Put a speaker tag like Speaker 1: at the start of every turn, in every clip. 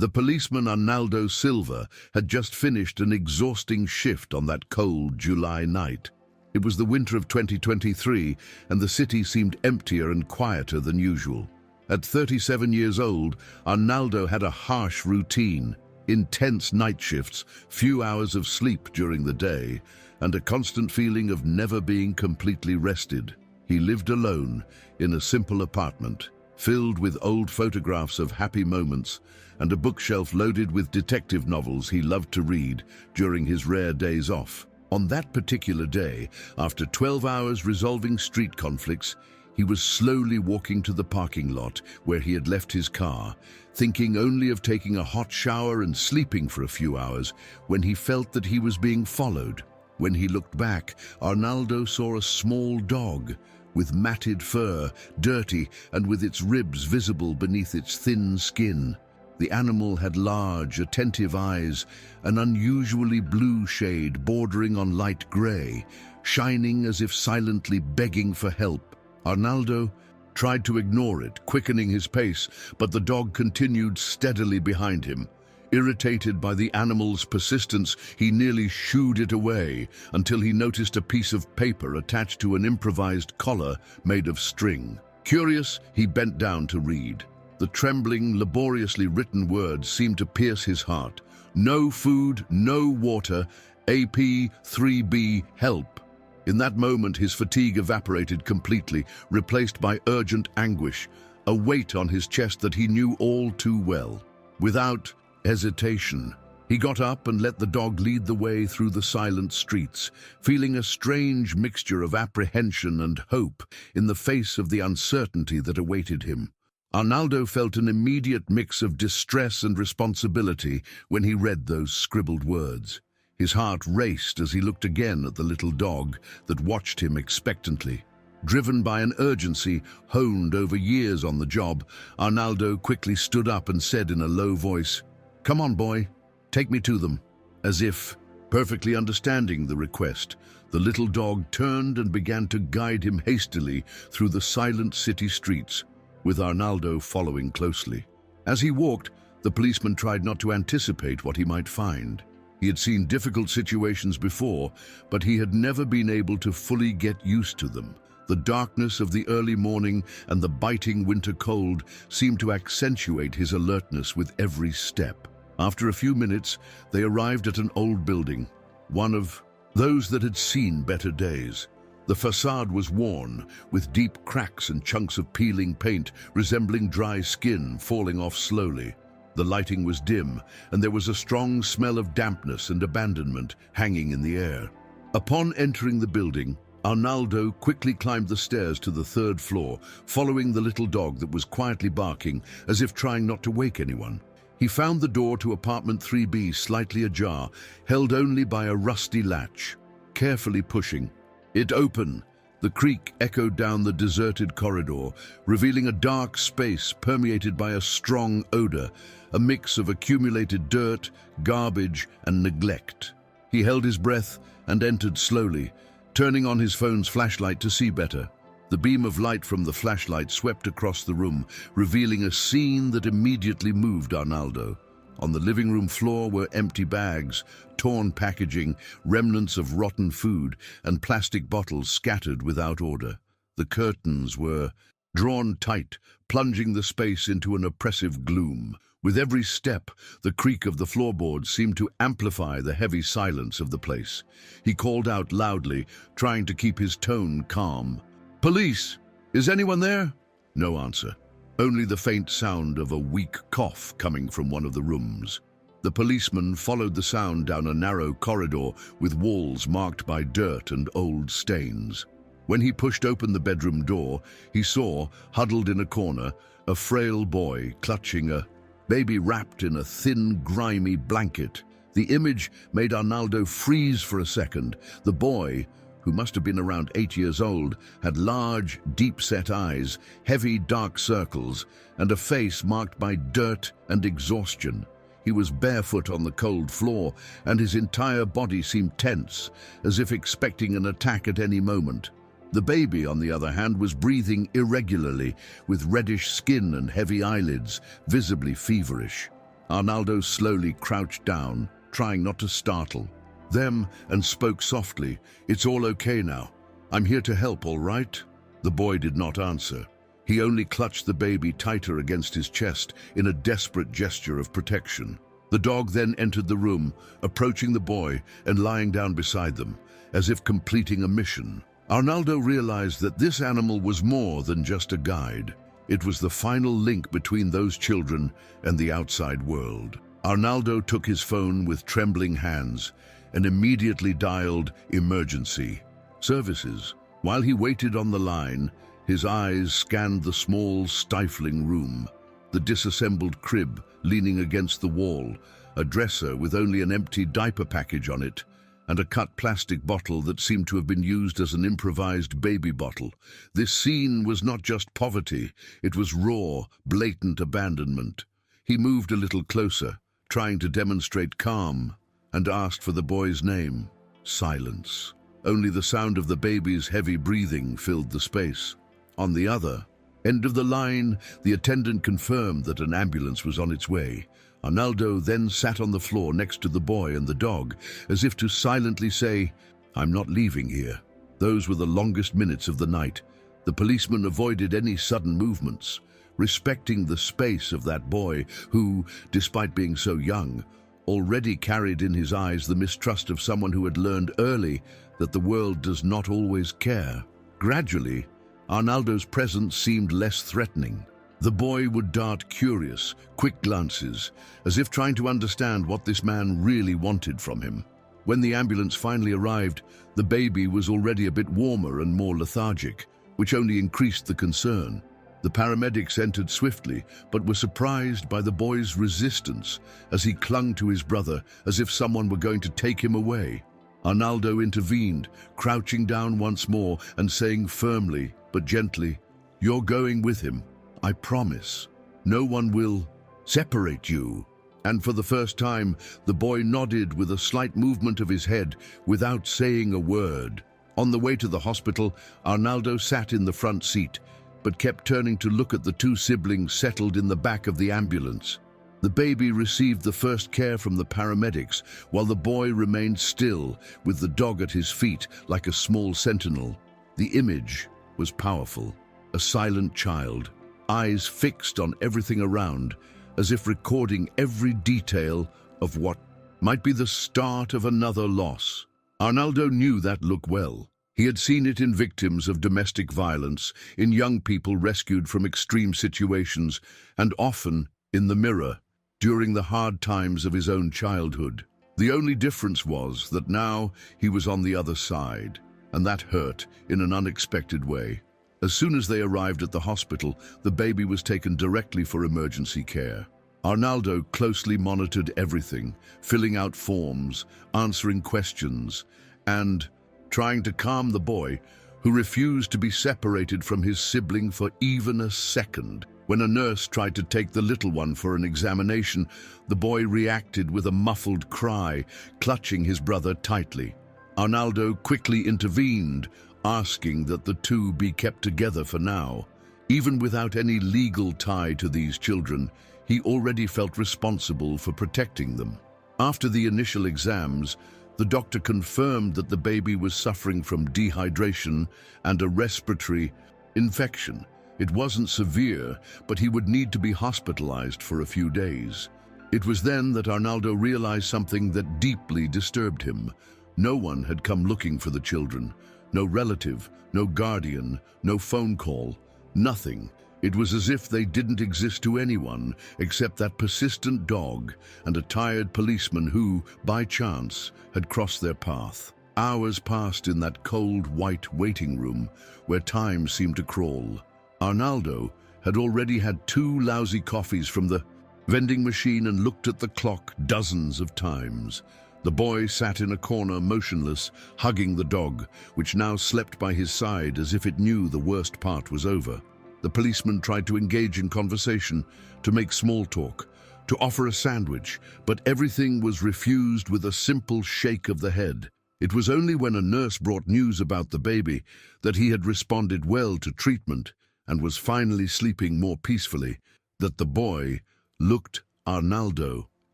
Speaker 1: The policeman Arnaldo Silva had just finished an exhausting shift on that cold July night. It was the winter of 2023, and the city seemed emptier and quieter than usual. At 37 years old, Arnaldo had a harsh routine, intense night shifts, few hours of sleep during the day, and a constant feeling of never being completely rested. He lived alone in a simple apartment, filled with old photographs of happy moments and a bookshelf loaded with detective novels he loved to read during his rare days off. On that particular day, after 12 hours resolving street conflicts, he was slowly walking to the parking lot where he had left his car, thinking only of taking a hot shower and sleeping for a few hours, when he felt that he was being followed. When he looked back, Arnaldo saw a small dog with matted fur, dirty and with its ribs visible beneath its thin skin. The animal had large, attentive eyes, an unusually blue shade bordering on light gray, shining as if silently begging for help. Arnaldo tried to ignore it, quickening his pace, but the dog continued steadily behind him. Irritated by the animal's persistence, he nearly shooed it away until he noticed a piece of paper attached to an improvised collar made of string. Curious, he bent down to read. The trembling, laboriously written words seemed to pierce his heart. No food, no water, AP 3B, help. In that moment, his fatigue evaporated completely, replaced by urgent anguish, a weight on his chest that he knew all too well. Without hesitation, he got up and let the dog lead the way through the silent streets, feeling a strange mixture of apprehension and hope in the face of the uncertainty that awaited him. Arnaldo felt an immediate mix of distress and responsibility when he read those scribbled words. His heart raced as he looked again at the little dog that watched him expectantly. Driven by an urgency honed over years on the job, Arnaldo quickly stood up and said in a low voice, "Come on, boy, take me to them." As if perfectly understanding the request, the little dog turned and began to guide him hastily through the silent city streets, with Arnaldo following closely. As he walked, the policeman tried not to anticipate what he might find. He had seen difficult situations before, but he had never been able to fully get used to them. The darkness of the early morning and the biting winter cold seemed to accentuate his alertness with every step. After a few minutes, they arrived at an old building, one of those that had seen better days. The facade was worn, with deep cracks and chunks of peeling paint resembling dry skin falling off slowly. The lighting was dim, and there was a strong smell of dampness and abandonment hanging in the air. Upon entering the building, Arnaldo quickly climbed the stairs to the third floor, following the little dog that was quietly barking, as if trying not to wake anyone. He found the door to apartment 3B slightly ajar, held only by a rusty latch. Carefully pushing it open, the creak echoed down the deserted corridor, revealing a dark space permeated by a strong odor, a mix of accumulated dirt, garbage, and neglect. He held his breath and entered slowly, turning on his phone's flashlight to see better. The beam of light from the flashlight swept across the room, revealing a scene that immediately moved Arnaldo. On the living room floor were empty bags, torn packaging, remnants of rotten food, and plastic bottles scattered without order. The curtains were drawn tight, plunging the space into an oppressive gloom. With every step, the creak of the floorboards seemed to amplify the heavy silence of the place. He called out loudly, trying to keep his tone calm. "Police! Is anyone there?" No answer. Only the faint sound of a weak cough coming from one of the rooms. The policeman followed the sound down a narrow corridor with walls marked by dirt and old stains. When he pushed open the bedroom door, he saw, huddled in a corner, a frail boy clutching a baby wrapped in a thin, grimy blanket. The image made Arnaldo freeze for a second. The boy, who must have been around 8 years old, had large, deep-set eyes, heavy, dark circles, and a face marked by dirt and exhaustion. He was barefoot on the cold floor, and his entire body seemed tense, as if expecting an attack at any moment. The baby, on the other hand, was breathing irregularly, with reddish skin and heavy eyelids, visibly feverish. Arnaldo slowly crouched down, trying not to startle them, and spoke softly. "It's all okay now. I'm here to help, all right?" The boy did not answer. He only clutched the baby tighter against his chest in a desperate gesture of protection. The dog then entered the room, approaching the boy and lying down beside them, as if completing a mission. Arnaldo realized that this animal was more than just a guide. It was the final link between those children and the outside world. Arnaldo took his phone with trembling hands and immediately dialed emergency services. While he waited on the line, his eyes scanned the small, stifling room, the disassembled crib leaning against the wall, a dresser with only an empty diaper package on it, and a cut plastic bottle that seemed to have been used as an improvised baby bottle. This scene was not just poverty, it was raw, blatant abandonment. He moved a little closer, trying to demonstrate calm, and asked for the boy's name. Silence. Only the sound of the baby's heavy breathing filled the space. On the other end of the line, the attendant confirmed that an ambulance was on its way. Arnaldo then sat on the floor next to the boy and the dog, as if to silently say, "I'm not leaving here." Those were the longest minutes of the night. The policeman avoided any sudden movements, respecting the space of that boy who, despite being so young, already carried in his eyes the mistrust of someone who had learned early that the world does not always care. Gradually, Arnaldo's presence seemed less threatening. The boy would dart curious, quick glances, as if trying to understand what this man really wanted from him. When the ambulance finally arrived, the baby was already a bit warmer and more lethargic, which only increased the concern. The paramedics entered swiftly, but were surprised by the boy's resistance as he clung to his brother as if someone were going to take him away. Arnaldo intervened, crouching down once more and saying firmly but gently, "You're going with him. I promise. No one will separate you." And for the first time, the boy nodded with a slight movement of his head without saying a word. On the way to the hospital, Arnaldo sat in the front seat, but kept turning to look at the two siblings settled in the back of the ambulance. The baby received the first care from the paramedics, while the boy remained still, with the dog at his feet like a small sentinel. The image was powerful. A silent child, eyes fixed on everything around, as if recording every detail of what might be the start of another loss. Arnaldo knew that look well. He had seen it in victims of domestic violence, in young people rescued from extreme situations, and often in the mirror during the hard times of his own childhood. The only difference was that now he was on the other side, and that hurt in an unexpected way. As soon as they arrived at the hospital, the baby was taken directly for emergency care. Arnaldo closely monitored everything, filling out forms, answering questions, and trying to calm the boy, who refused to be separated from his sibling for even a second. When a nurse tried to take the little one for an examination, the boy reacted with a muffled cry, clutching his brother tightly. Arnaldo quickly intervened, asking that the two be kept together for now. Even without any legal tie to these children, he already felt responsible for protecting them. After the initial exams, the doctor confirmed that the baby was suffering from dehydration and a respiratory infection. It wasn't severe, but he would need to be hospitalized for a few days. It was then that Arnaldo realized something that deeply disturbed him. No one had come looking for the children. No relative, no guardian, no phone call, nothing. It was as if they didn't exist to anyone except that persistent dog and a tired policeman who, by chance, had crossed their path. Hours passed in that cold, white waiting room where time seemed to crawl. Arnaldo had already had 2 lousy coffees from the vending machine and looked at the clock dozens of times. The boy sat in a corner motionless, hugging the dog, which now slept by his side as if it knew the worst part was over. The policeman tried to engage in conversation, to make small talk, to offer a sandwich, but everything was refused with a simple shake of the head. It was only when a nurse brought news about the baby that he had responded well to treatment and was finally sleeping more peacefully, that the boy looked Arnaldo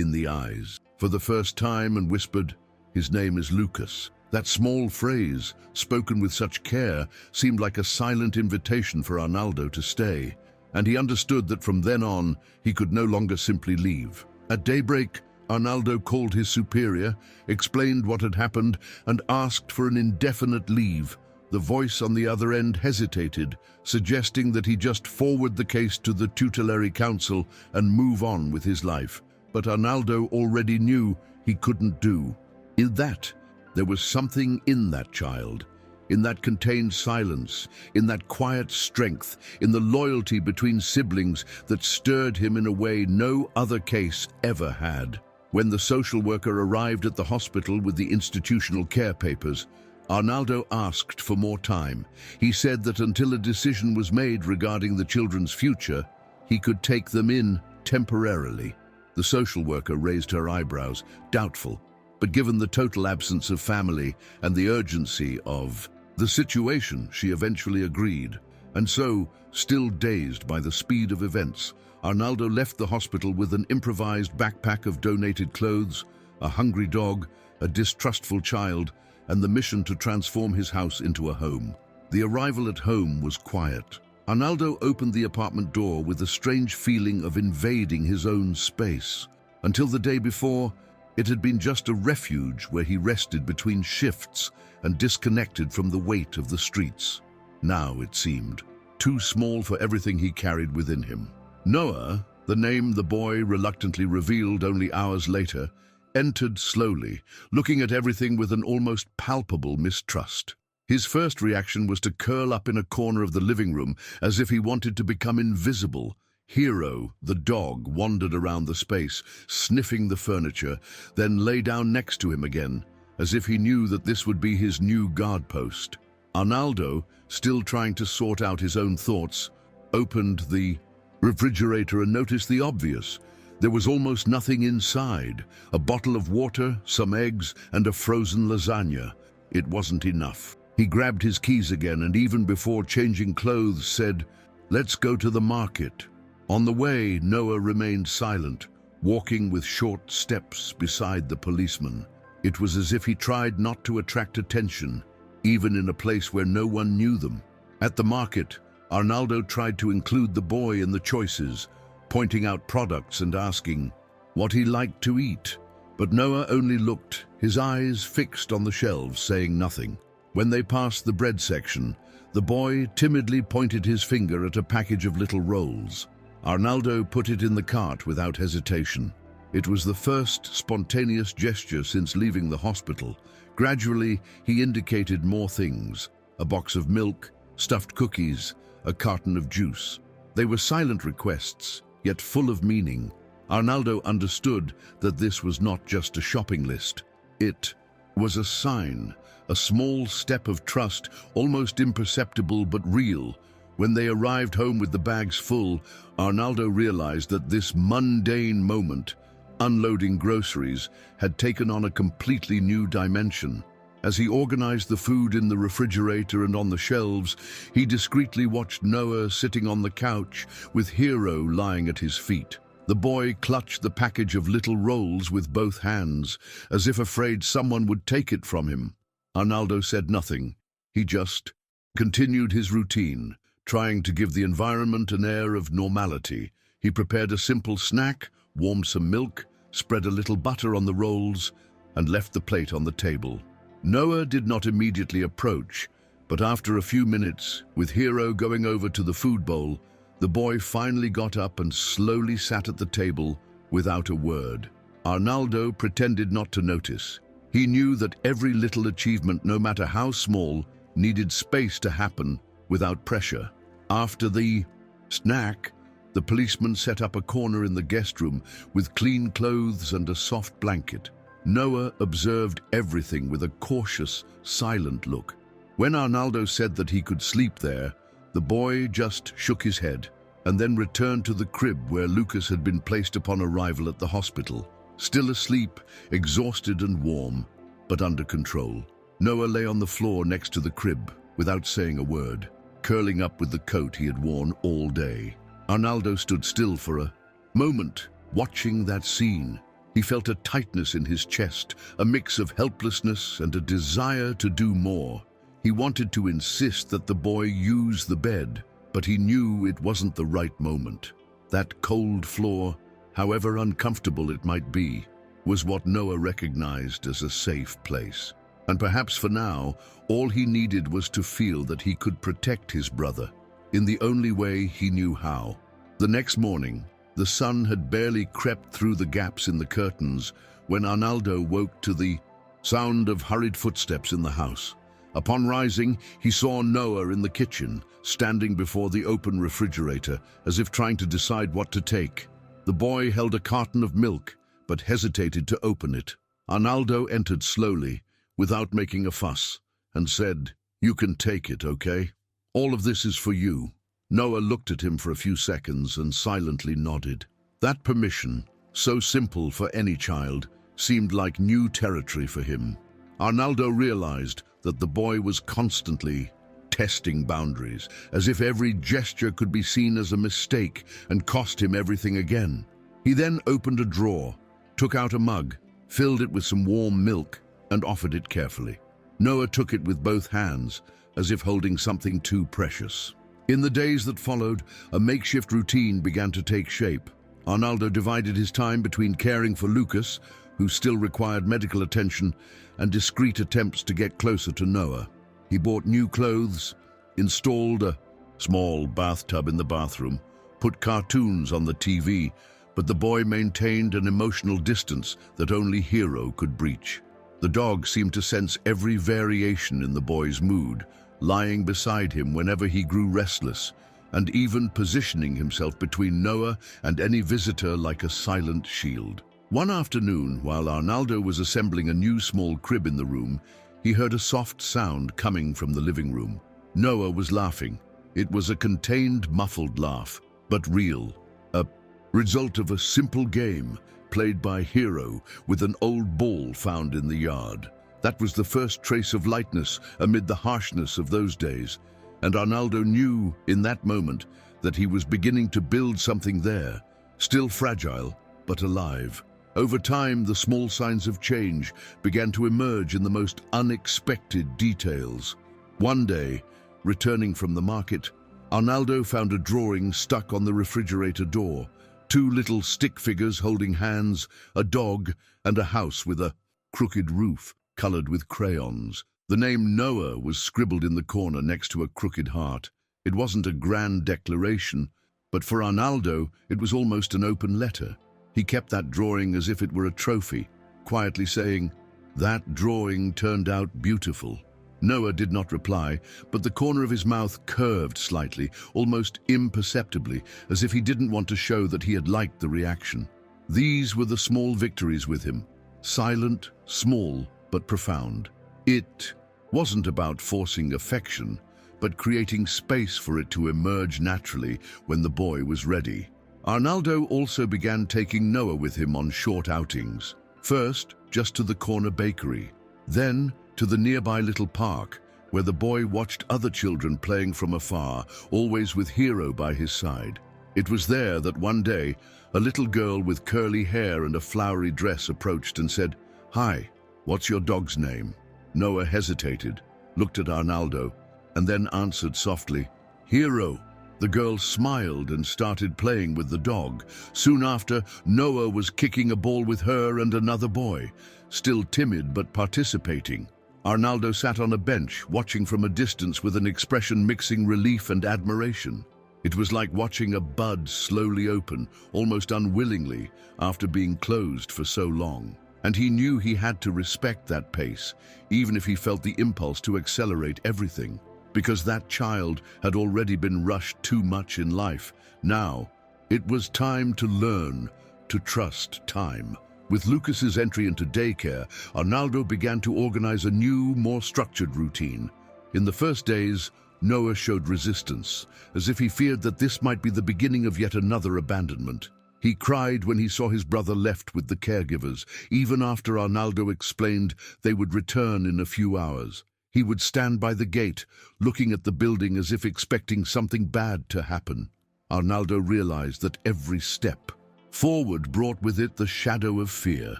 Speaker 1: in the eyes for the first time and whispered, "His name is Lucas." That small phrase, spoken with such care, seemed like a silent invitation for Arnaldo to stay, and he understood that from then on he could no longer simply leave. At daybreak, Arnaldo called his superior, explained what had happened, and asked for an indefinite leave. The voice on the other end hesitated, suggesting that he just forward the case to the tutelary council and move on with his life. But Arnaldo already knew he couldn't do that. There was something in that child, in that contained silence, in that quiet strength, in the loyalty between siblings that stirred him in a way no other case ever had. When the social worker arrived at the hospital with the institutional care papers, Arnaldo asked for more time. He said that until a decision was made regarding the children's future, he could take them in temporarily. The social worker raised her eyebrows, doubtful, but given the total absence of family and the urgency of the situation, she eventually agreed. And so, still dazed by the speed of events, Arnaldo left the hospital with an improvised backpack of donated clothes, a hungry dog, a distrustful child, and the mission to transform his house into a home. The arrival at home was quiet. Arnaldo opened the apartment door with a strange feeling of invading his own space. Until the day before, it had been just a refuge where he rested between shifts and disconnected from the weight of the streets. Now, it seemed, too small for everything he carried within him. Noah, the name the boy reluctantly revealed only hours later, entered slowly, looking at everything with an almost palpable mistrust. His first reaction was to curl up in a corner of the living room as if he wanted to become invisible. Hero, the dog, wandered around the space, sniffing the furniture, then lay down next to him again, as if he knew that this would be his new guard post. Arnaldo, still trying to sort out his own thoughts, opened the refrigerator and noticed the obvious. There was almost nothing inside. A bottle of water, some eggs, and a frozen lasagna. It wasn't enough. He grabbed his keys again and even before changing clothes said, "Let's go to the market." On the way, Noah remained silent, walking with short steps beside the policeman. It was as if he tried not to attract attention, even in a place where no one knew them. At the market, Arnaldo tried to include the boy in the choices, pointing out products and asking what he liked to eat. But Noah only looked, his eyes fixed on the shelves, saying nothing. When they passed the bread section, the boy timidly pointed his finger at a package of little rolls. Arnaldo put it in the cart without hesitation. It was the first spontaneous gesture since leaving the hospital. Gradually, he indicated more things: a box of milk, stuffed cookies, a carton of juice. They were silent requests, yet full of meaning. Arnaldo understood that this was not just a shopping list. It was a sign, a small step of trust, almost imperceptible but real. When they arrived home with the bags full, Arnaldo realized that this mundane moment, unloading groceries, had taken on a completely new dimension. As he organized the food in the refrigerator and on the shelves, he discreetly watched Noah sitting on the couch with Hero lying at his feet. The boy clutched the package of little rolls with both hands, as if afraid someone would take it from him. Arnaldo said nothing. He just continued his routine, trying to give the environment an air of normality. He prepared a simple snack, warmed some milk, spread a little butter on the rolls, and left the plate on the table. Noah did not immediately approach, but after a few minutes, with Hero going over to the food bowl, the boy finally got up and slowly sat at the table without a word. Arnaldo pretended not to notice. He knew that every little achievement, no matter how small, needed space to happen without pressure. After the snack, the policeman set up a corner in the guest room with clean clothes and a soft blanket. Noah observed everything with a cautious, silent look. When Arnaldo said that he could sleep there, the boy just shook his head and then returned to the crib where Lucas had been placed upon arrival at the hospital. Still asleep, exhausted and warm, but under control. Noah lay on the floor next to the crib without saying a word, curling up with the coat he had worn all day. Arnaldo stood still for a moment, watching that scene. He felt a tightness in his chest, a mix of helplessness and a desire to do more. He wanted to insist that the boy use the bed, but he knew it wasn't the right moment. That cold floor, however uncomfortable it might be, was what Noah recognized as a safe place. And perhaps for now, all he needed was to feel that he could protect his brother in the only way he knew how. The next morning, the sun had barely crept through the gaps in the curtains when Arnaldo woke to the sound of hurried footsteps in the house. Upon rising, he saw Noah in the kitchen, standing before the open refrigerator, as if trying to decide what to take. The boy held a carton of milk, but hesitated to open it. Arnaldo entered slowly, without making a fuss, and said, "You can take it, okay? All of this is for you." Noah looked at him for a few seconds and silently nodded. That permission, so simple for any child, seemed like new territory for him. Arnaldo realized that the boy was constantly testing boundaries, as if every gesture could be seen as a mistake and cost him everything again. He then opened a drawer, took out a mug, filled it with some warm milk, and offered it carefully. Noah took it with both hands, as if holding something too precious. In the days that followed, a makeshift routine began to take shape. Arnaldo divided his time between caring for Lucas, who still required medical attention, and discreet attempts to get closer to Noah. He bought new clothes, installed a small bathtub in the bathroom, put cartoons on the TV, but the boy maintained an emotional distance that only Hero could breach. The dog seemed to sense every variation in the boy's mood, lying beside him whenever he grew restless, and even positioning himself between Noah and any visitor like a silent shield. One afternoon, while Arnaldo was assembling a new small crib in the room, he heard a soft sound coming from the living room. Noah was laughing. It was a contained, muffled laugh, but real. A result of a simple game played by Hero with an old ball found in the yard. That was the first trace of lightness amid the harshness of those days, and Arnaldo knew in that moment that he was beginning to build something there, still fragile, but alive. Over time, the small signs of change began to emerge in the most unexpected details. One day, returning from the market, Arnaldo found a drawing stuck on the refrigerator door. Two little stick figures holding hands, a dog, and a house with a crooked roof colored with crayons. The name Noah was scribbled in the corner next to a crooked heart. It wasn't a grand declaration, but for Arnaldo, it was almost an open letter. He kept that drawing as if it were a trophy, quietly saying, "That drawing turned out beautiful." Noah did not reply, but the corner of his mouth curved slightly, almost imperceptibly, as if he didn't want to show that he had liked the reaction. These were the small victories with him, silent, small, but profound. It wasn't about forcing affection, but creating space for it to emerge naturally when the boy was ready. Arnaldo also began taking Noah with him on short outings. First, just to the corner bakery, then to the nearby little park, where the boy watched other children playing from afar, always with Hero by his side. It was there that one day, a little girl with curly hair and a flowery dress approached and said, "Hi, what's your dog's name?" Noah hesitated, looked at Arnaldo, and then answered softly, "Hero." The girl smiled and started playing with the dog. Soon after, Noah was kicking a ball with her and another boy, still timid but participating. Arnaldo sat on a bench, watching from a distance with an expression mixing relief and admiration. It was like watching a bud slowly open, almost unwillingly, after being closed for so long. And he knew he had to respect that pace, even if he felt the impulse to accelerate everything. Because that child had already been rushed too much in life. Now, it was time to learn to trust time. With Lucas's entry into daycare, Arnaldo began to organize a new, more structured routine. In the first days, Noah showed resistance, as if he feared that this might be the beginning of yet another abandonment. He cried when he saw his brother left with the caregivers, even after Arnaldo explained they would return in a few hours. He would stand by the gate, looking at the building as if expecting something bad to happen. Arnaldo realized that every step Forward brought with it the shadow of fear.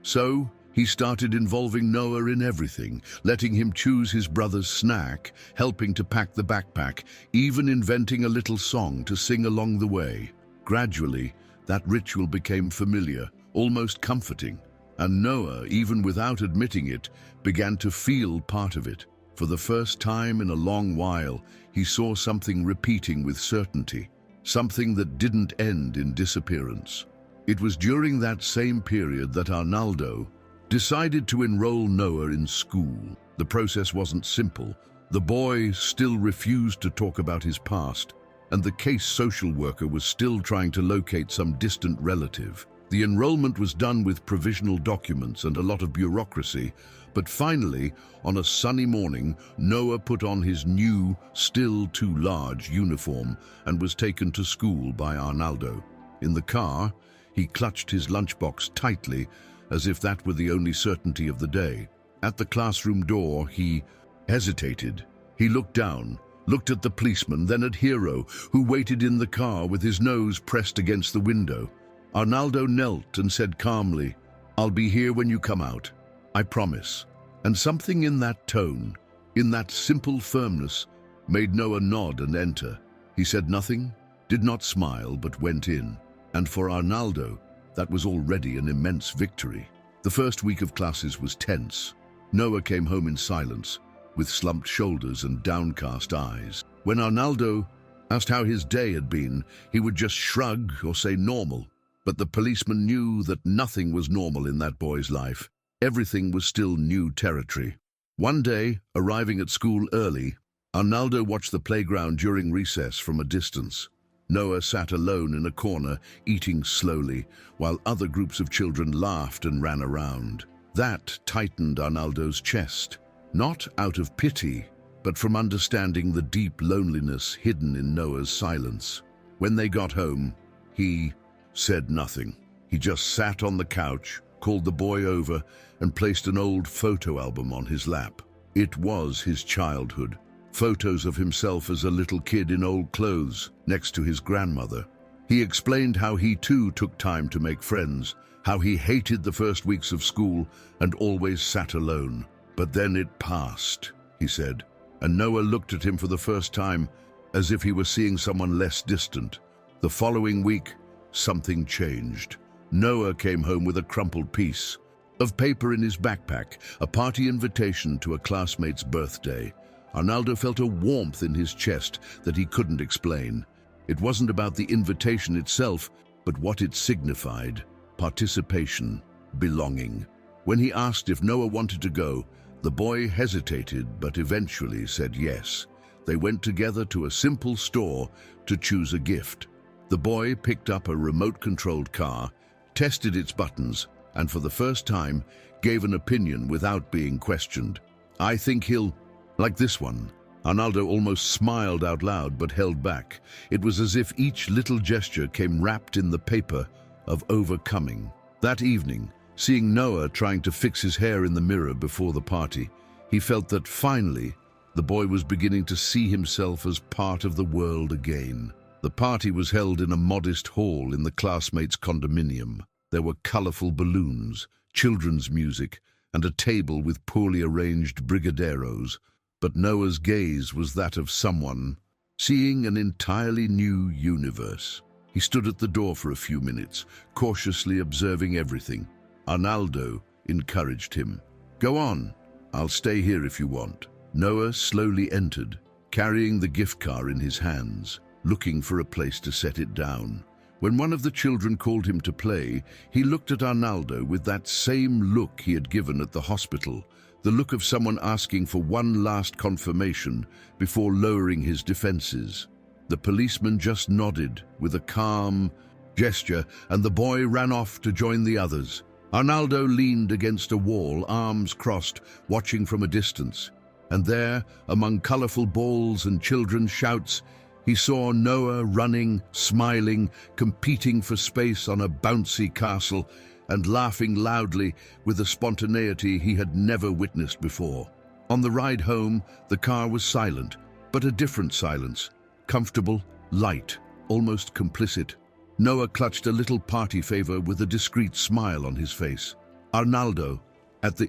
Speaker 1: So he started involving Noah in everything, letting him choose his brother's snack, helping to pack the backpack, even inventing a little song to sing along the way. Gradually, that ritual became familiar, almost comforting, and Noah, even without admitting it, began to feel part of it. For the first time in a long while, he saw something repeating with certainty, something that didn't end in disappearance. It was during that same period that Arnaldo decided to enroll Noah in school. The process wasn't simple. The boy still refused to talk about his past, and the case social worker was still trying to locate some distant relative. The enrollment was done with provisional documents and a lot of bureaucracy, but finally, on a sunny morning, Noah put on his new, still too large uniform and was taken to school by Arnaldo. In the car, he clutched his lunchbox tightly, as if that were the only certainty of the day. At the classroom door, he hesitated. He looked down, looked at the policeman, then at Hero, who waited in the car with his nose pressed against the window. Arnaldo knelt and said calmly, "I'll be here when you come out. I promise." And something in that tone, in that simple firmness, made Noah nod and enter. He said nothing, did not smile, but went in. And for Arnaldo, that was already an immense victory. The first week of classes was tense. Noah came home in silence, with slumped shoulders and downcast eyes. When Arnaldo asked how his day had been, he would just shrug or say normal. But the policeman knew that nothing was normal in that boy's life. Everything was still new territory. One day, arriving at school early, Arnaldo watched the playground during recess from a distance. Noah sat alone in a corner, eating slowly, while other groups of children laughed and ran around. That tightened Arnaldo's chest, not out of pity, but from understanding the deep loneliness hidden in Noah's silence. When they got home, he said nothing. He just sat on the couch, called the boy over, and placed an old photo album on his lap. It was his childhood. Photos of himself as a little kid in old clothes, next to his grandmother. He explained how he too took time to make friends, how he hated the first weeks of school and always sat alone. But then it passed, he said, and Noah looked at him for the first time as if he were seeing someone less distant. The following week, something changed. Noah came home with a crumpled piece of paper in his backpack, a party invitation to a classmate's birthday. Arnaldo felt a warmth in his chest that he couldn't explain. It wasn't about the invitation itself, but what it signified: participation, belonging. When he asked if Noah wanted to go, the boy hesitated but eventually said yes. They went together to a simple store to choose a gift. The boy picked up a remote-controlled car, tested its buttons, and for the first time gave an opinion without being questioned. "I think he'll like this one." Arnaldo almost smiled out loud but held back. It was as if each little gesture came wrapped in the paper of overcoming. That evening, seeing Noah trying to fix his hair in the mirror before the party, he felt that finally the boy was beginning to see himself as part of the world again. The party was held in a modest hall in the classmates' condominium. There were colorful balloons, children's music, and a table with poorly arranged brigadeiros. But Noah's gaze was that of someone seeing an entirely new universe. He stood at the door for a few minutes, cautiously observing everything. Arnaldo encouraged him. "Go on, I'll stay here if you want." Noah slowly entered, carrying the gift car in his hands, looking for a place to set it down. When one of the children called him to play, he looked at Arnaldo with that same look he had given at the hospital, the look of someone asking for one last confirmation before lowering his defenses. The policeman just nodded with a calm gesture, and the boy ran off to join the others. Arnaldo leaned against a wall, arms crossed, watching from a distance. And there, among colorful balls and children's shouts, he saw Noah running, smiling, competing for space on a bouncy castle, and laughing loudly with a spontaneity he had never witnessed before. On the ride home, the car was silent, but a different silence. Comfortable, light, almost complicit. Noah clutched a little party favor with a discreet smile on his face. Arnaldo, at the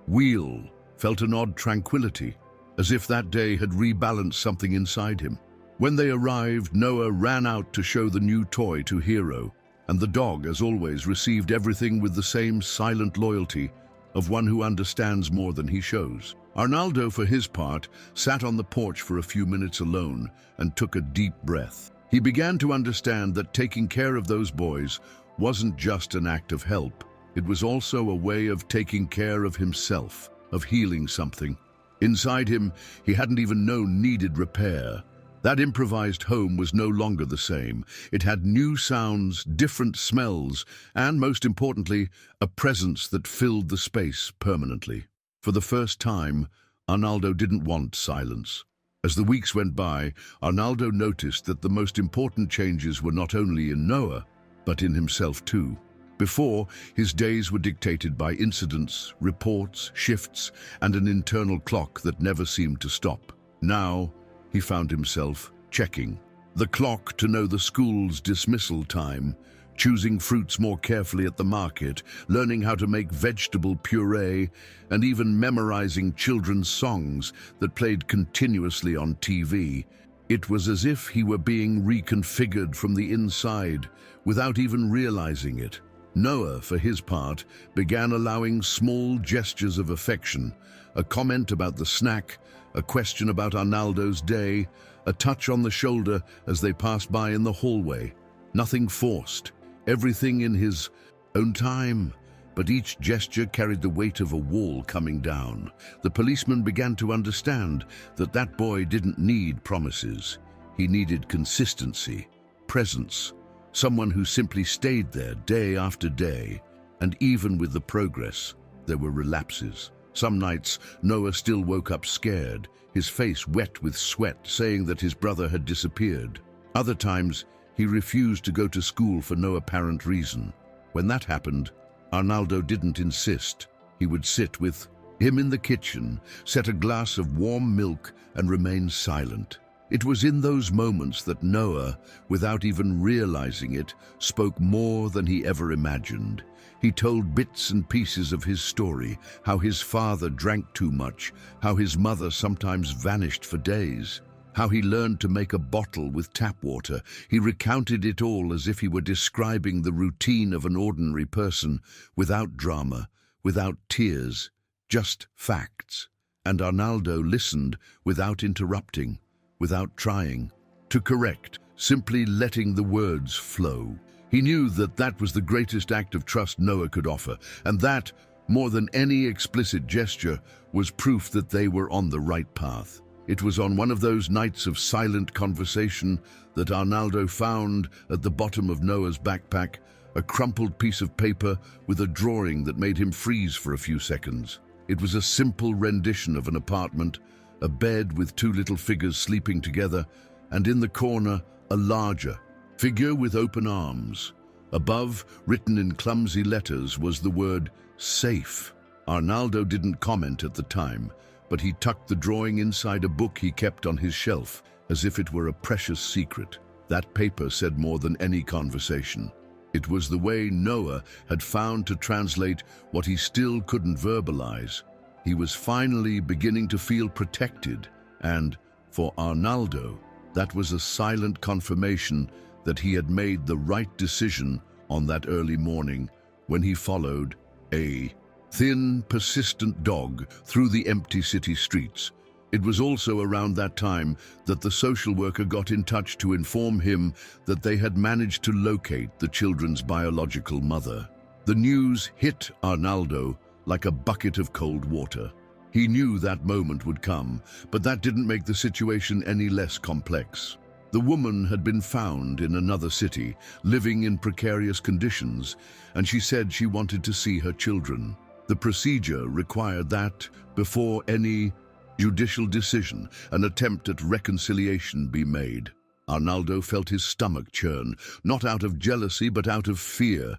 Speaker 1: wheel, felt an odd tranquility, as if that day had rebalanced something inside him. When they arrived, Noah ran out to show the new toy to Hero, and the dog, as always, received everything with the same silent loyalty of one who understands more than he shows. Arnaldo, for his part, sat on the porch for a few minutes alone and took a deep breath. He began to understand that taking care of those boys wasn't just an act of help. It was also a way of taking care of himself, of healing something. Inside him, he hadn't even known needed repair. That improvised home was no longer the same. It had new sounds, different smells, and, most importantly, a presence that filled the space permanently. For the first time, Arnaldo didn't want silence. As the weeks went by, Arnaldo noticed that the most important changes were not only in Noah, but in himself too. Before, his days were dictated by incidents, reports, shifts, and an internal clock that never seemed to stop. Now, he found himself checking the clock to know the school's dismissal time, choosing fruits more carefully at the market, learning how to make vegetable puree, and even memorizing children's songs that played continuously on TV. It was as if he were being reconfigured from the inside, without even realizing it. Noah, for his part, began allowing small gestures of affection, a comment about the snack, a question about Arnaldo's day, a touch on the shoulder as they passed by in the hallway. Nothing forced, everything in his own time, but each gesture carried the weight of a wall coming down. The policeman began to understand that that boy didn't need promises. He needed consistency, presence, someone who simply stayed there day after day, and even with the progress, there were relapses. Some nights, Noah still woke up scared, his face wet with sweat, saying that his brother had disappeared. Other times, he refused to go to school for no apparent reason. When that happened, Arnaldo didn't insist. He would sit with him in the kitchen, set a glass of warm milk, and remain silent. It was in those moments that Noah, without even realizing it, spoke more than he ever imagined. He told bits and pieces of his story, how his father drank too much, how his mother sometimes vanished for days, how he learned to make a bottle with tap water. He recounted it all as if he were describing the routine of an ordinary person, without drama, without tears, just facts. And Arnaldo listened without interrupting, without trying to correct, simply letting the words flow. He knew that that was the greatest act of trust Noah could offer, and that, more than any explicit gesture, was proof that they were on the right path. It was on one of those nights of silent conversation that Arnaldo found, at the bottom of Noah's backpack, a crumpled piece of paper with a drawing that made him freeze for a few seconds. It was a simple rendition of an apartment, a bed with two little figures sleeping together, and in the corner, a larger figure with open arms. Above, written in clumsy letters, was the word safe. Arnaldo didn't comment at the time, but he tucked the drawing inside a book he kept on his shelf, as if it were a precious secret. That paper said more than any conversation. It was the way Noah had found to translate what he still couldn't verbalize. He was finally beginning to feel protected, and, for Arnaldo, that was a silent confirmation that he had made the right decision on that early morning when he followed a thin, persistent dog through the empty city streets. It was also around that time that the social worker got in touch to inform him that they had managed to locate the children's biological mother. The news hit Arnaldo like a bucket of cold water. He knew that moment would come, but that didn't make the situation any less complex. The woman had been found in another city, living in precarious conditions, and she said she wanted to see her children. The procedure required that, before any judicial decision, an attempt at reconciliation be made. Arnaldo felt his stomach churn, not out of jealousy but out of fear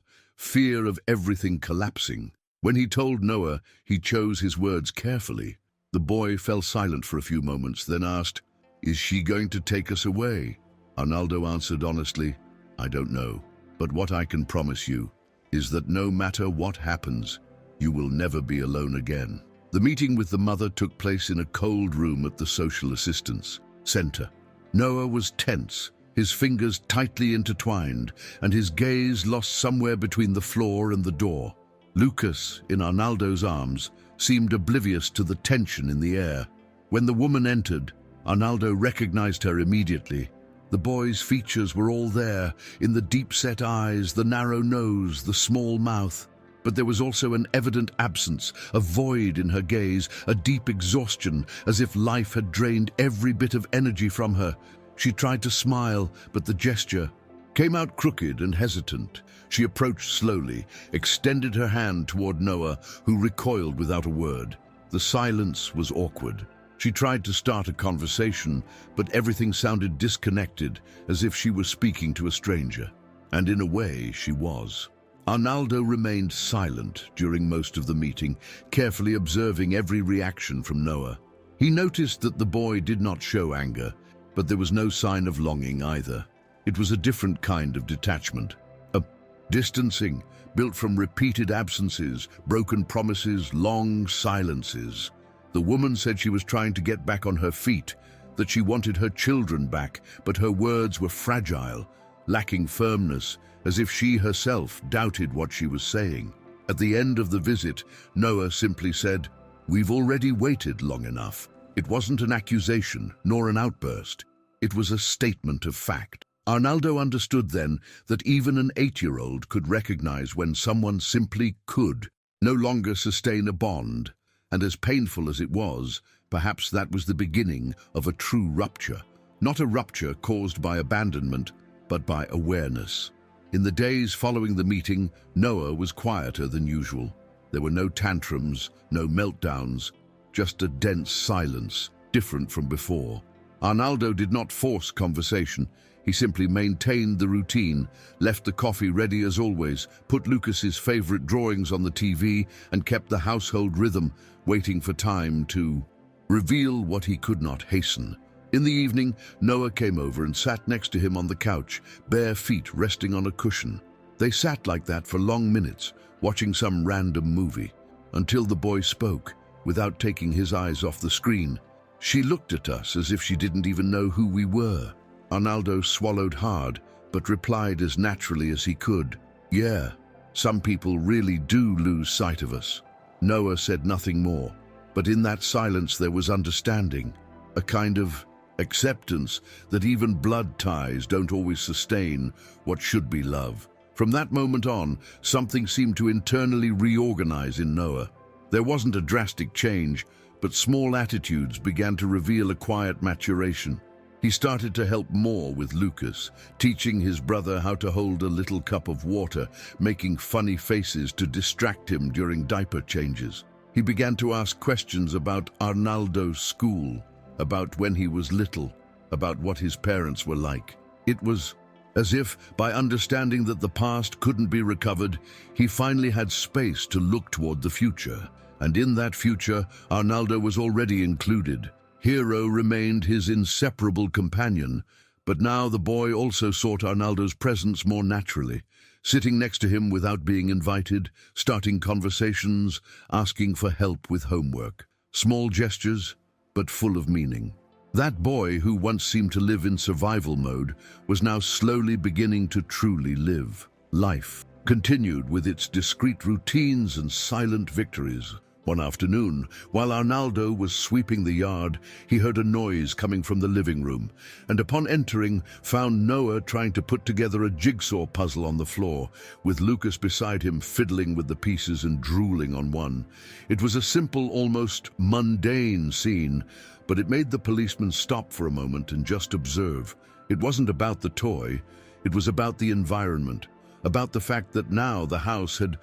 Speaker 1: of everything collapsing. When he told Noah, he chose his words carefully. The boy fell silent for a few moments, then asked, "Is she going to take us away?" Arnaldo answered honestly, I don't know. But what I can promise you is that no matter what happens, you will never be alone again. The meeting with the mother took place in a cold room at the Social Assistance Center. Noah was tense, his fingers tightly intertwined, and his gaze lost somewhere between the floor and the door. Lucas, in Arnaldo's arms, seemed oblivious to the tension in the air. When the woman entered, Arnaldo recognized her immediately. The boy's features were all there, in the deep-set eyes, the narrow nose, the small mouth. But there was also an evident absence, a void in her gaze, a deep exhaustion, as if life had drained every bit of energy from her. She tried to smile, but the gesture came out crooked and hesitant. She approached slowly, extended her hand toward Noah, who recoiled without a word. The silence was awkward. She tried to start a conversation, but everything sounded disconnected, as if she was speaking to a stranger. And in a way, she was. Arnaldo remained silent during most of the meeting, carefully observing every reaction from Noah. He noticed that the boy did not show anger, but there was no sign of longing either. It was a different kind of detachment. A distancing, built from repeated absences, broken promises, long silences. The woman said she was trying to get back on her feet, that she wanted her children back, but her words were fragile, lacking firmness, as if she herself doubted what she was saying. At the end of the visit, Noah simply said, "We've already waited long enough." It wasn't an accusation, nor an outburst. It was a statement of fact. Arnaldo understood then that even an 8-year-old could recognize when someone simply could no longer sustain a bond. And as painful as it was, perhaps that was the beginning of a true rupture. Not a rupture caused by abandonment, but by awareness. In the days following the meeting, Noah was quieter than usual. There were no tantrums, no meltdowns, just a dense silence, different from before. Arnaldo did not force conversation. He simply maintained the routine, left the coffee ready as always, put Lucas's favorite drawings on the TV, and kept the household rhythm, waiting for time to reveal what he could not hasten. In the evening, Noah came over and sat next to him on the couch, bare feet resting on a cushion. They sat like that for long minutes, watching some random movie, until the boy spoke, without taking his eyes off the screen. She looked at us as if she didn't even know who we were. Arnaldo swallowed hard, but replied as naturally as he could, "Yeah, some people really do lose sight of us." Noah said nothing more, but in that silence there was understanding, a kind of acceptance that even blood ties don't always sustain what should be love. From that moment on, something seemed to internally reorganize in Noah. There wasn't a drastic change, but small attitudes began to reveal a quiet maturation. He started to help more with Lucas, teaching his brother how to hold a little cup of water, making funny faces to distract him during diaper changes. He began to ask questions about Arnaldo's school, about when he was little, about what his parents were like. It was as if, by understanding that the past couldn't be recovered, he finally had space to look toward the future. And in that future, Arnaldo was already included. Hero remained his inseparable companion, but now the boy also sought Arnaldo's presence more naturally, sitting next to him without being invited, starting conversations, asking for help with homework. Small gestures, but full of meaning. That boy, who once seemed to live in survival mode, was now slowly beginning to truly live. Life continued with its discrete routines and silent victories. One afternoon, while Arnaldo was sweeping the yard, he heard a noise coming from the living room, and upon entering, found Noah trying to put together a jigsaw puzzle on the floor, with Lucas beside him fiddling with the pieces and drooling on one. It was a simple, almost mundane scene, but it made the policeman stop for a moment and just observe. It wasn't about the toy, it was about the environment, about the fact that now the house had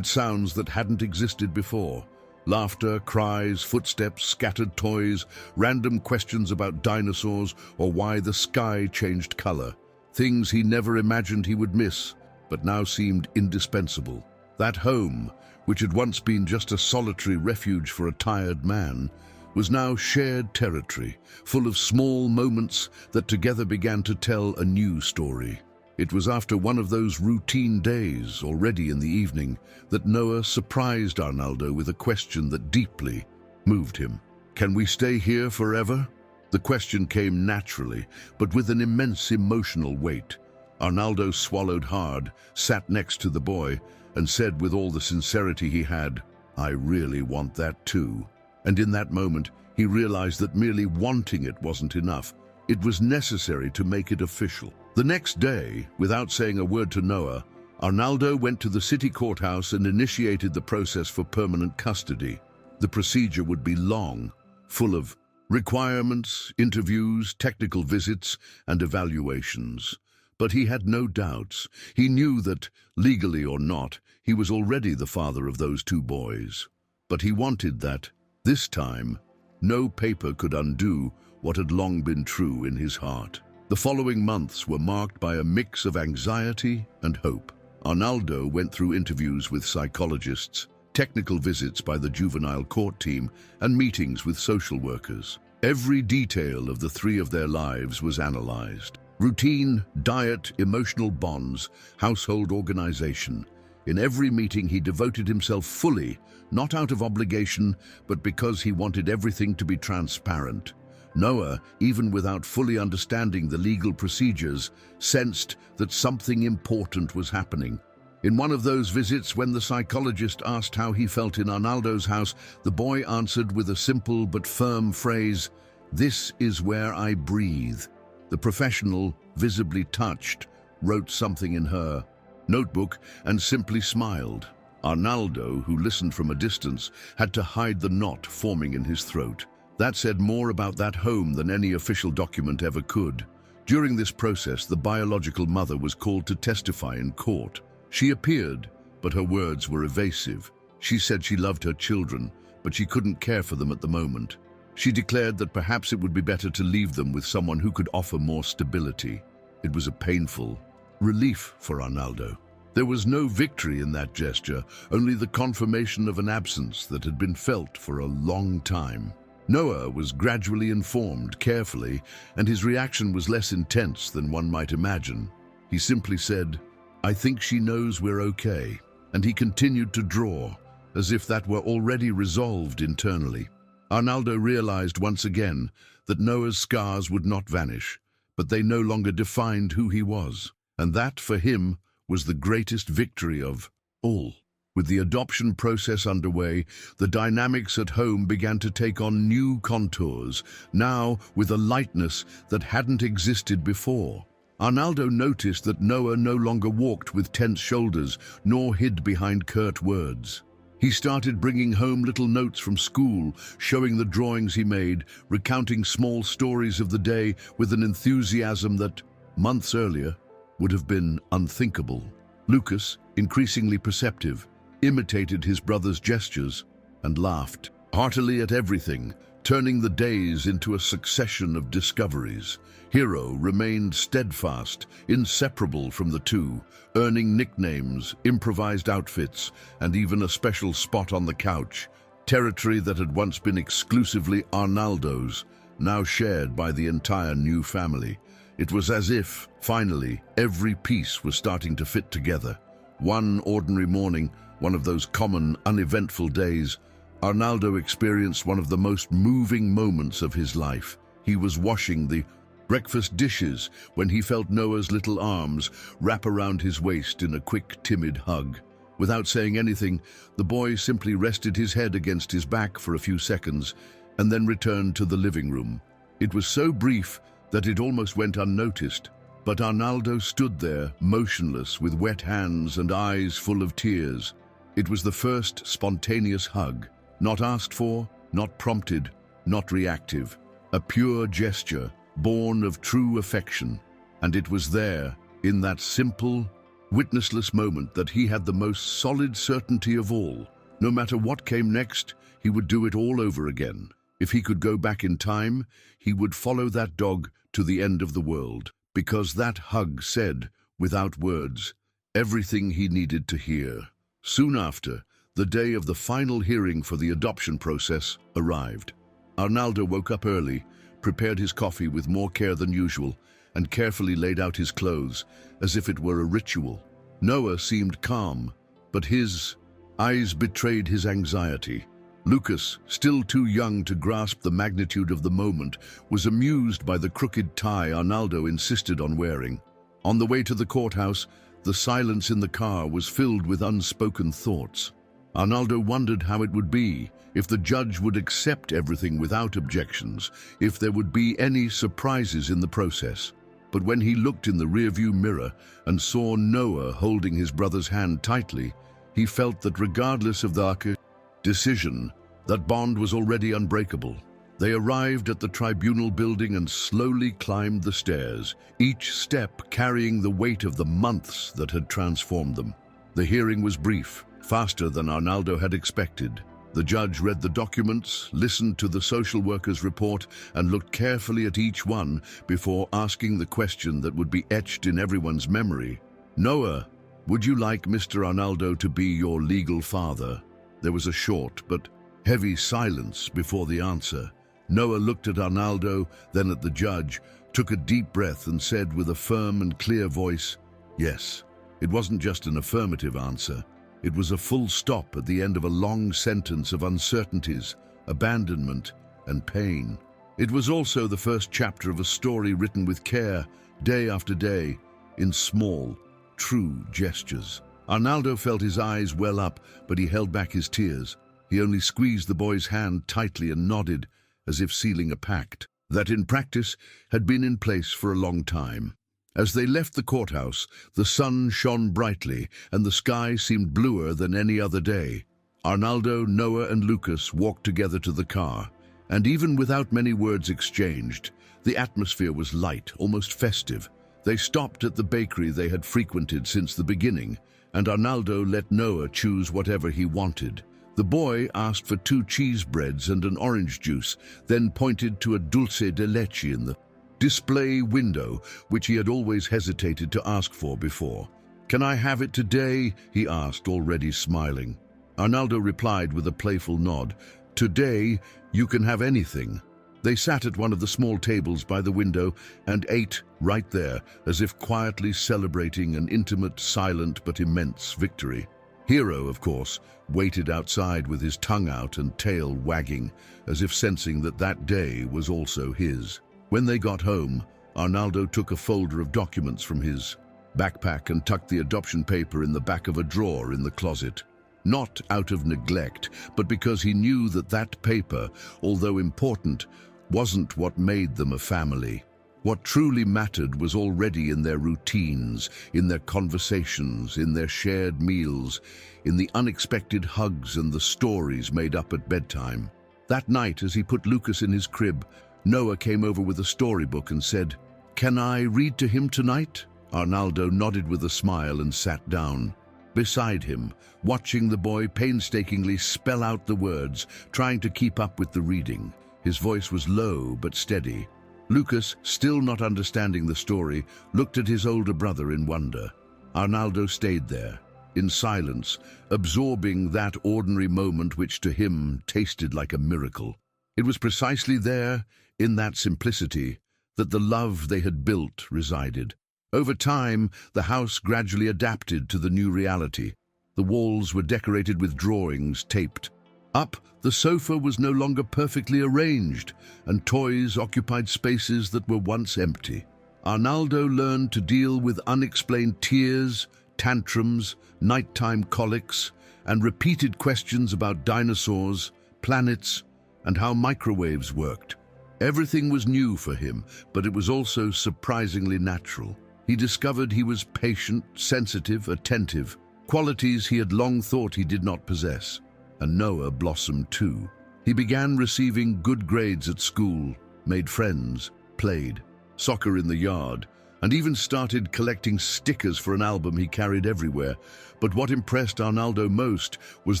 Speaker 1: sounds that hadn't existed before. Laughter, cries, footsteps, scattered toys, random questions about dinosaurs or why the sky changed color. Things he never imagined he would miss, but now seemed indispensable. That home, which had once been just a solitary refuge for a tired man, was now shared territory, full of small moments that together began to tell a new story. It was after one of those routine days, already in the evening, that Noah surprised Arnaldo with a question that deeply moved him. "Can we stay here forever?" The question came naturally, but with an immense emotional weight. Arnaldo swallowed hard, sat next to the boy, and said with all the sincerity he had, "I really want that too." And in that moment, he realized that merely wanting it wasn't enough. It was necessary to make it official. The next day, without saying a word to Noah, Arnaldo went to the city courthouse and initiated the process for permanent custody. The procedure would be long, full of requirements, interviews, technical visits, and evaluations. But he had no doubts. He knew that, legally or not, he was already the father of those two boys. But he wanted that, this time, no paper could undo what had long been true in his heart. The following months were marked by a mix of anxiety and hope. Arnaldo went through interviews with psychologists, technical visits by the juvenile court team, and meetings with social workers. Every detail of the three of their lives was analyzed. Routine, diet, emotional bonds, household organization. In every meeting he devoted himself fully, not out of obligation, but because he wanted everything to be transparent. Noah, even without fully understanding the legal procedures, sensed that something important was happening. In one of those visits, when the psychologist asked how he felt in Arnaldo's house, the boy answered with a simple but firm phrase, "This is where I breathe." The professional, visibly touched, wrote something in her notebook and simply smiled. Arnaldo, who listened from a distance, had to hide the knot forming in his throat. That said more about that home than any official document ever could. During this process, the biological mother was called to testify in court. She appeared, but her words were evasive. She said she loved her children, but she couldn't care for them at the moment. She declared that perhaps it would be better to leave them with someone who could offer more stability. It was a painful relief for Arnaldo. There was no victory in that gesture, only the confirmation of an absence that had been felt for a long time. Noah was gradually informed, carefully, and his reaction was less intense than one might imagine. He simply said, "I think she knows we're okay," and he continued to draw, as if that were already resolved internally. Arnaldo realized once again that Noah's scars would not vanish, but they no longer defined who he was, and that, for him, was the greatest victory of all. With the adoption process underway, the dynamics at home began to take on new contours, now with a lightness that hadn't existed before. Arnaldo noticed that Noah no longer walked with tense shoulders, nor hid behind curt words. He started bringing home little notes from school, showing the drawings he made, recounting small stories of the day with an enthusiasm that, months earlier, would have been unthinkable. Lucas, increasingly perceptive, imitated his brother's gestures and laughed heartily at everything, turning the days into a succession of discoveries. Hero remained steadfast, inseparable from the two, earning nicknames, improvised outfits, and even a special spot on the couch, territory that had once been exclusively Arnaldo's, now shared by the entire new family. It was as if, finally, every piece was starting to fit together. One ordinary morning, one of those common, uneventful days, Arnaldo experienced one of the most moving moments of his life. He was washing the breakfast dishes when he felt Noah's little arms wrap around his waist in a quick, timid hug. Without saying anything, the boy simply rested his head against his back for a few seconds and then returned to the living room. It was so brief that it almost went unnoticed, but Arnaldo stood there, motionless, with wet hands and eyes full of tears. It was the first spontaneous hug, not asked for, not prompted, not reactive. A pure gesture, born of true affection. And it was there, in that simple, witnessless moment, that he had the most solid certainty of all. No matter what came next, he would do it all over again. If he could go back in time, he would follow that dog to the end of the world, because that hug said, without words, everything he needed to hear. Soon after, the day of the final hearing for the adoption process arrived. Arnaldo woke up early, prepared his coffee with more care than usual, and carefully laid out his clothes, as if it were a ritual. Noah seemed calm, but his eyes betrayed his anxiety. Lucas, still too young to grasp the magnitude of the moment, was amused by the crooked tie Arnaldo insisted on wearing. On the way to the courthouse, the silence in the car was filled with unspoken thoughts. Arnaldo wondered how it would be, if the judge would accept everything without objections, if there would be any surprises in the process. But when he looked in the rearview mirror and saw Noah holding his brother's hand tightly, he felt that regardless of the decision, that bond was already unbreakable. They arrived at the tribunal building and slowly climbed the stairs, each step carrying the weight of the months that had transformed them. The hearing was brief, faster than Arnaldo had expected. The judge read the documents, listened to the social worker's report, and looked carefully at each one before asking the question that would be etched in everyone's memory. "Noah, would you like Mr. Arnaldo to be your legal father?" There was a short but heavy silence before the answer. Noah looked at Arnaldo, then at the judge, took a deep breath and said with a firm and clear voice, "Yes." It wasn't just an affirmative answer. It was a full stop at the end of a long sentence of uncertainties, abandonment, and pain. It was also the first chapter of a story written with care, day after day, in small, true gestures. Arnaldo felt his eyes well up, but he held back his tears. He only squeezed the boy's hand tightly and nodded, as if sealing a pact that in practice had been in place for a long time. As they left the courthouse, the sun shone brightly and the sky seemed bluer than any other day. Arnaldo, Noah, and Lucas walked together to the car, and even without many words exchanged, the atmosphere was light, almost festive. They stopped at the bakery they had frequented since the beginning, and Arnaldo let Noah choose whatever he wanted. The boy asked for 2 cheese breads and an orange juice, then pointed to a dulce de leche in the display window, which he had always hesitated to ask for before. "Can I have it today?" he asked, already smiling. Arnaldo replied with a playful nod. "Today, you can have anything." They sat at one of the small tables by the window and ate right there, as if quietly celebrating an intimate, silent, but immense victory. Hero, of course, waited outside with his tongue out and tail wagging, as if sensing that that day was also his. When they got home, Arnaldo took a folder of documents from his backpack and tucked the adoption paper in the back of a drawer in the closet. Not out of neglect, but because he knew that that paper, although important, wasn't what made them a family. What truly mattered was already in their routines, in their conversations, in their shared meals, in the unexpected hugs and the stories made up at bedtime. That night, as he put Lucas in his crib, Noah came over with a storybook and said, "Can I read to him tonight?" Arnaldo nodded with a smile and sat down beside him, watching the boy painstakingly spell out the words, trying to keep up with the reading. His voice was low but steady. Lucas, still not understanding the story, looked at his older brother in wonder. Arnaldo stayed there, in silence, absorbing that ordinary moment which to him tasted like a miracle. It was precisely there, in that simplicity, that the love they had built resided. Over time, the house gradually adapted to the new reality. The walls were decorated with drawings taped up. The sofa was no longer perfectly arranged, and toys occupied spaces that were once empty. Arnaldo learned to deal with unexplained tears, tantrums, nighttime colics, and repeated questions about dinosaurs, planets, and how microwaves worked. Everything was new for him, but it was also surprisingly natural. He discovered he was patient, sensitive, attentive, qualities he had long thought he did not possess. And Noah blossomed too. He began receiving good grades at school, made friends, played soccer in the yard, and even started collecting stickers for an album he carried everywhere. But what impressed Arnaldo most was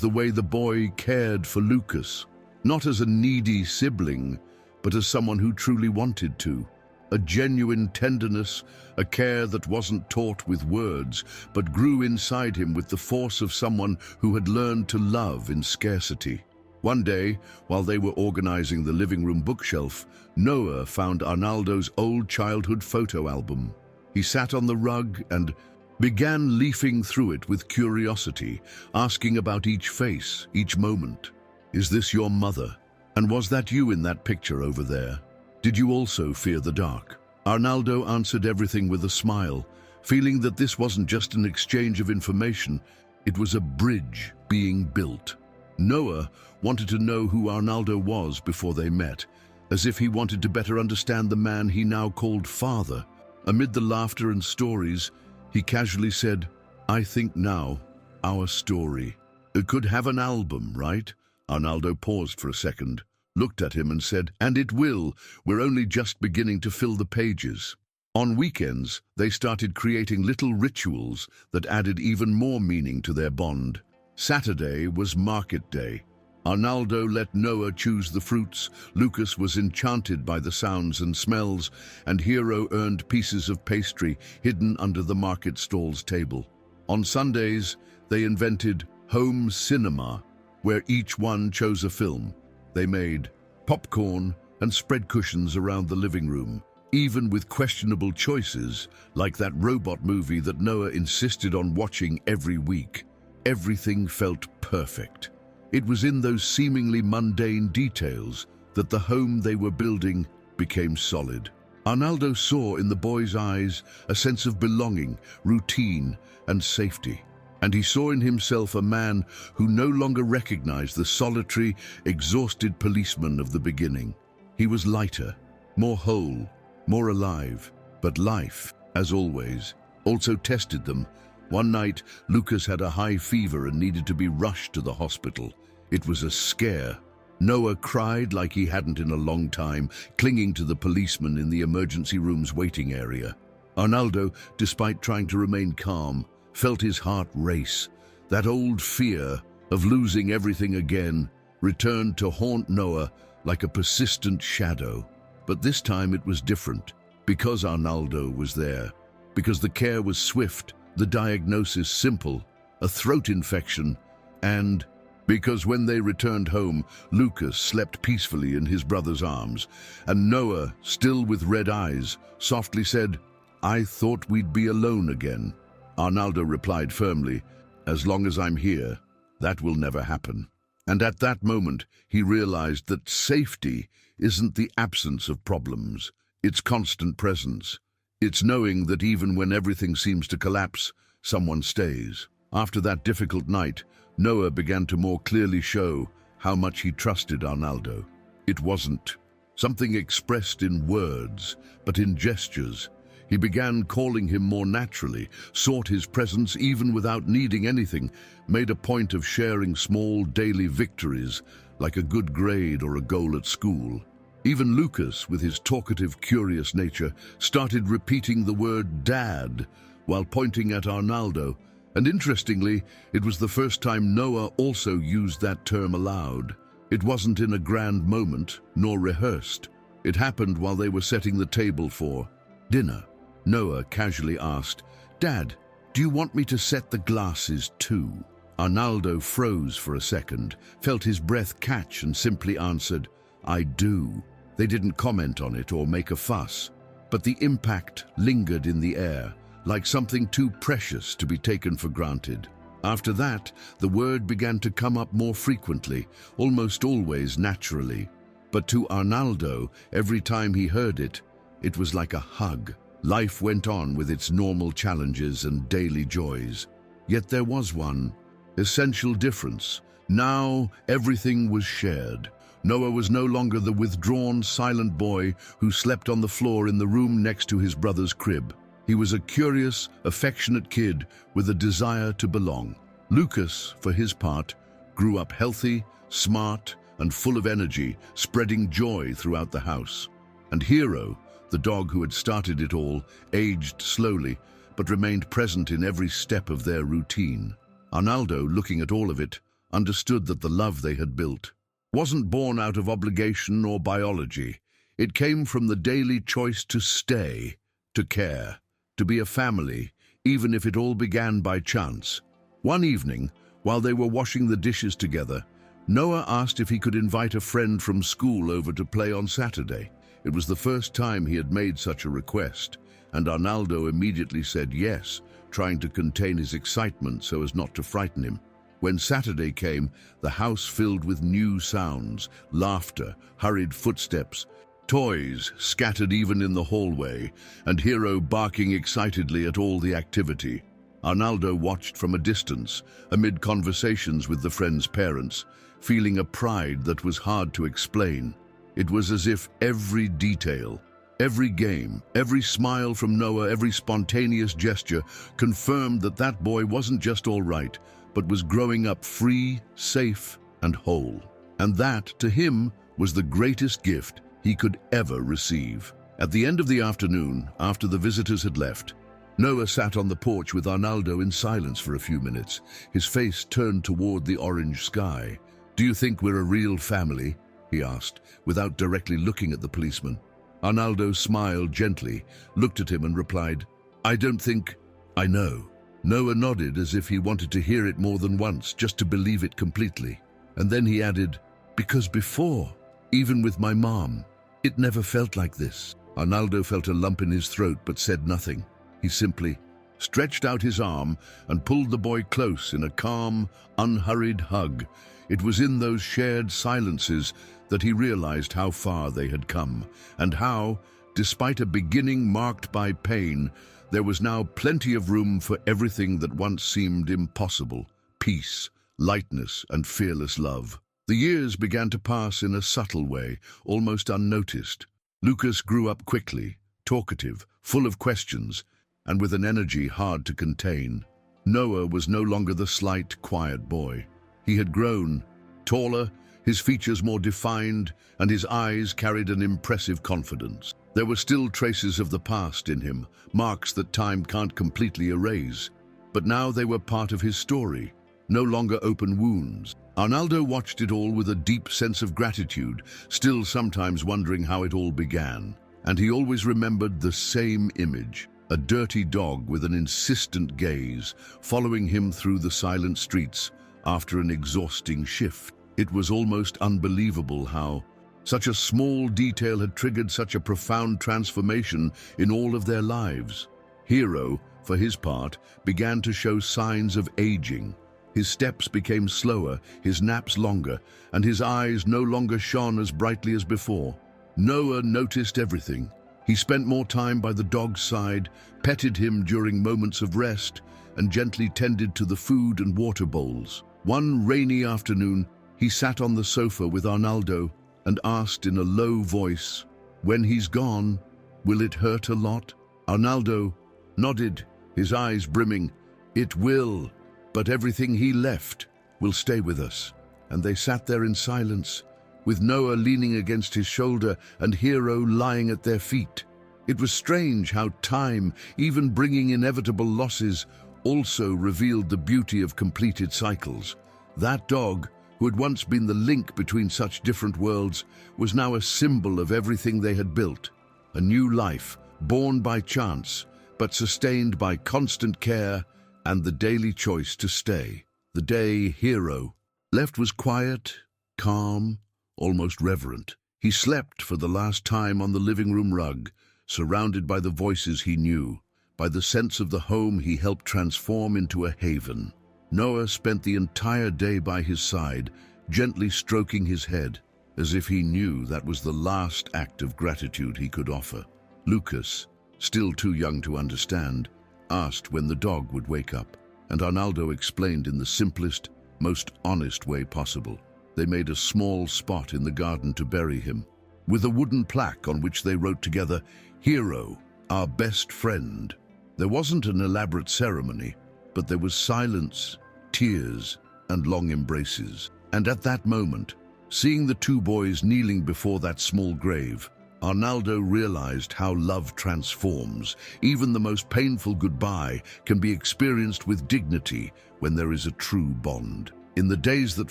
Speaker 1: the way the boy cared for Lucas, not as a needy sibling, but as someone who truly wanted to. A genuine tenderness, a care that wasn't taught with words, but grew inside him with the force of someone who had learned to love in scarcity. One day, while they were organizing the living room bookshelf, Noah found Arnaldo's old childhood photo album. He sat on the rug and began leafing through it with curiosity, asking about each face, each moment. "Is this your mother? And was that you in that picture over there? Did you also fear the dark?" Arnaldo answered everything with a smile, feeling that this wasn't just an exchange of information, it was a bridge being built. Noah wanted to know who Arnaldo was before they met, as if he wanted to better understand the man he now called father. Amid the laughter and stories, he casually said, "I think now, our story. It could have an album, right?" Arnaldo paused for a second, looked at him and said, "And it will. We're only just beginning to fill the pages." On weekends, they started creating little rituals that added even more meaning to their bond. Saturday was market day. Arnaldo let Noah choose the fruits, Lucas was enchanted by the sounds and smells, and Hero earned pieces of pastry hidden under the market stall's table. On Sundays, they invented home cinema, where each one chose a film. They made popcorn and spread cushions around the living room, even with questionable choices, like that robot movie that Noah insisted on watching every week. Everything felt perfect. It was in those seemingly mundane details that the home they were building became solid. Arnaldo saw in the boy's eyes a sense of belonging, routine, and safety. And he saw in himself a man who no longer recognized the solitary, exhausted policeman of the beginning. He was lighter, more whole, more alive. But life, as always, also tested them. One night, Lucas had a high fever and needed to be rushed to the hospital. It was a scare. Noah cried like he hadn't in a long time, clinging to the policeman in the emergency room's waiting area. Arnaldo, despite trying to remain calm, felt his heart race. That old fear of losing everything again returned to haunt Noah like a persistent shadow. But this time it was different, because Arnaldo was there, because the care was swift, the diagnosis simple, a throat infection, and because when they returned home, Lucas slept peacefully in his brother's arms, and Noah, still with red eyes, softly said, "I thought we'd be alone again." Arnaldo replied firmly, "As long as I'm here, that will never happen." And at that moment, he realized that safety isn't the absence of problems, it's constant presence. It's knowing that even when everything seems to collapse, someone stays. After that difficult night, Noah began to more clearly show how much he trusted Arnaldo. It wasn't something expressed in words, but in gestures. He began calling him more naturally, sought his presence even without needing anything, made a point of sharing small daily victories, like a good grade or a goal at school. Even Lucas, with his talkative, curious nature, started repeating the word "dad" while pointing at Arnaldo, and interestingly, it was the first time Noah also used that term aloud. It wasn't in a grand moment, nor rehearsed. It happened while they were setting the table for dinner. Noah casually asked, "Dad, do you want me to set the glasses too?" Arnaldo froze for a second, felt his breath catch and simply answered, "I do." They didn't comment on it or make a fuss, but the impact lingered in the air, like something too precious to be taken for granted. After that, the word began to come up more frequently, almost always naturally. But to Arnaldo, every time he heard it, it was like a hug. Life went on with its normal challenges and daily joys. Yet there was one essential difference. Now everything was shared. Noah was no longer the withdrawn, silent boy who slept on the floor in the room next to his brother's crib. He was a curious, affectionate kid with a desire to belong. Lucas, for his part, grew up healthy, smart, and full of energy, spreading joy throughout the house. And Hero, the dog who had started it all, aged slowly, but remained present in every step of their routine. Arnaldo, looking at all of it, understood that the love they had built wasn't born out of obligation or biology. It came from the daily choice to stay, to care, to be a family, even if it all began by chance. One evening, while they were washing the dishes together, Noah asked if he could invite a friend from school over to play on Saturday. It was the first time he had made such a request, and Arnaldo immediately said yes, trying to contain his excitement so as not to frighten him. When Saturday came, the house filled with new sounds, laughter, hurried footsteps, toys scattered even in the hallway, and Hero barking excitedly at all the activity. Arnaldo watched from a distance, amid conversations with the friend's parents, feeling a pride that was hard to explain. It was as if every detail, every game, every smile from Noah, every spontaneous gesture confirmed that that boy wasn't just all right, but was growing up free, safe, and whole. And that, to him, was the greatest gift he could ever receive. At the end of the afternoon, after the visitors had left, Noah sat on the porch with Arnaldo in silence for a few minutes, his face turned toward the orange sky. "Do you think we're a real family?" he asked, without directly looking at the policeman. Arnaldo smiled gently, looked at him and replied, "I don't think I know." Noah nodded as if he wanted to hear it more than once, just to believe it completely. And then he added, "Because before, even with my mom, it never felt like this." Arnaldo felt a lump in his throat but said nothing. He simply stretched out his arm and pulled the boy close in a calm, unhurried hug. It was in those shared silences that he realized how far they had come, and how, despite a beginning marked by pain, there was now plenty of room for everything that once seemed impossible: peace, lightness, and fearless love. The years began to pass in a subtle way, almost unnoticed. Lucas grew up quickly, talkative, full of questions, and with an energy hard to contain. Noah was no longer the slight, quiet boy. He had grown, taller, his features more defined, and his eyes carried an impressive confidence. There were still traces of the past in him, marks that time can't completely erase. But now they were part of his story, no longer open wounds. Arnaldo watched it all with a deep sense of gratitude, still sometimes wondering how it all began. And he always remembered the same image: a dirty dog with an insistent gaze, following him through the silent streets after an exhausting shift. It was almost unbelievable how such a small detail had triggered such a profound transformation in all of their lives. Hero, for his part, began to show signs of aging. His steps became slower, his naps longer, and his eyes no longer shone as brightly as before. Noah noticed everything. He spent more time by the dog's side, petted him during moments of rest, and gently tended to the food and water bowls. One rainy afternoon, he sat on the sofa with Arnaldo and asked in a low voice, "When he's gone, will it hurt a lot?" Arnaldo nodded, his eyes brimming. "It will, but everything he left will stay with us." And they sat there in silence, with Noah leaning against his shoulder and Hero lying at their feet. It was strange how time, even bringing inevitable losses, also revealed the beauty of completed cycles. That dog, who had once been the link between such different worlds, was now a symbol of everything they had built. A new life, born by chance, but sustained by constant care and the daily choice to stay. The day Hero left was quiet, calm, almost reverent. He slept for the last time on the living room rug, surrounded by the voices he knew, by the sense of the home he helped transform into a haven. Noah spent the entire day by his side, gently stroking his head, as if he knew that was the last act of gratitude he could offer. Lucas, still too young to understand, asked when the dog would wake up, and Arnaldo explained in the simplest, most honest way possible. They made a small spot in the garden to bury him, with a wooden plaque on which they wrote together, "Hero, our best friend." There wasn't an elaborate ceremony, but there was silence, tears, and long embraces. And at that moment, seeing the two boys kneeling before that small grave, Arnaldo realized how love transforms. Even the most painful goodbye can be experienced with dignity when there is a true bond. In the days that